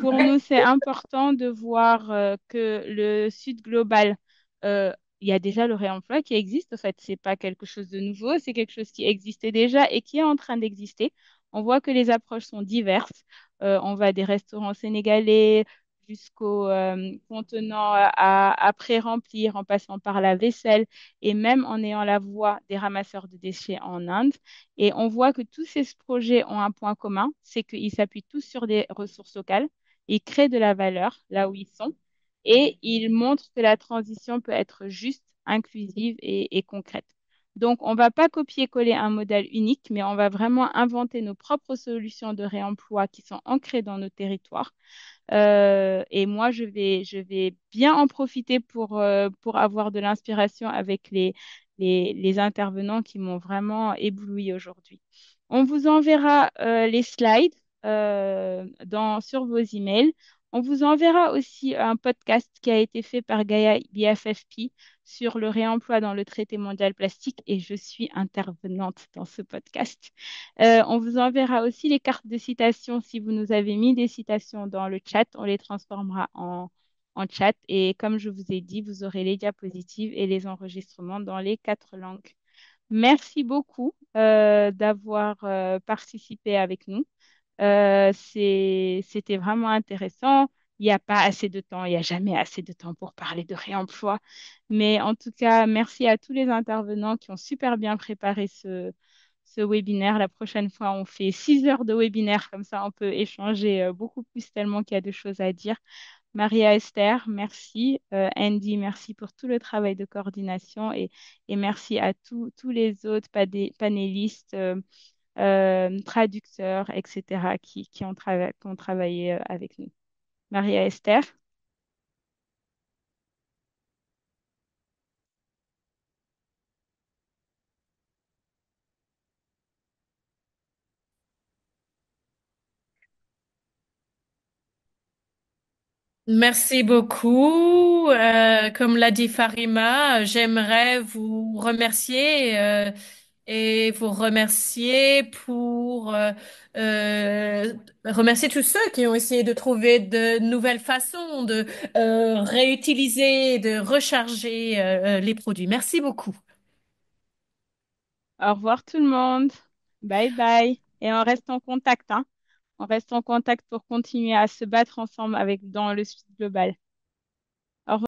pour nous, c'est important de voir que le Sud global, euh, il y a déjà le réemploi qui existe. En fait, c'est pas quelque chose de nouveau, c'est quelque chose qui existait déjà et qui est en train d'exister. On voit que les approches sont diverses. On va des restaurants sénégalais jusqu'aux contenants à pré-remplir, en passant par la vaisselle et même en ayant la voix des ramasseurs de déchets en Inde. Et on voit que tous ces projets ont un point commun, c'est qu'ils s'appuient tous sur des ressources locales, ils créent de la valeur là où ils sont et ils montrent que la transition peut être juste, inclusive et concrète. Donc, on ne va pas copier-coller un modèle unique, mais on va vraiment inventer nos propres solutions de réemploi qui sont ancrées dans nos territoires. Et moi, je vais bien en profiter pour avoir de l'inspiration avec les intervenants qui m'ont vraiment ébloui aujourd'hui. On vous enverra les slides sur vos emails. On vous enverra aussi un podcast qui a été fait par Gaia BFFP sur le réemploi dans le traité mondial plastique et je suis intervenante dans ce podcast. On vous enverra aussi les cartes de citation. Si vous nous avez mis des citations dans le chat, on les transformera en chat. Et comme je vous ai dit, vous aurez les diapositives et les enregistrements dans les 4 langues. Merci beaucoup d'avoir participé avec nous. C'était vraiment intéressant. Il n'y a pas assez de temps, il n'y a jamais assez de temps pour parler de réemploi. Mais en tout cas, merci à tous les intervenants qui ont super bien préparé ce webinaire. La prochaine fois, on fait 6 heures de webinaire, comme ça on peut échanger beaucoup plus tellement qu'il y a de choses à dire. Maria Esther, merci. Andy, merci pour tout le travail de coordination et merci à tous les autres panélistes, traducteurs, etc., qui ont travaillé avec nous. Maria Esther. Merci beaucoup. Comme l'a dit Farima, j'aimerais vous remercier et vous remercier pour remercier tous ceux qui ont essayé de trouver de nouvelles façons de réutiliser, de recharger les produits. Merci beaucoup. Au revoir tout le monde. Bye bye. Et on reste en contact, hein. On reste en contact pour continuer à se battre ensemble dans le Sud global.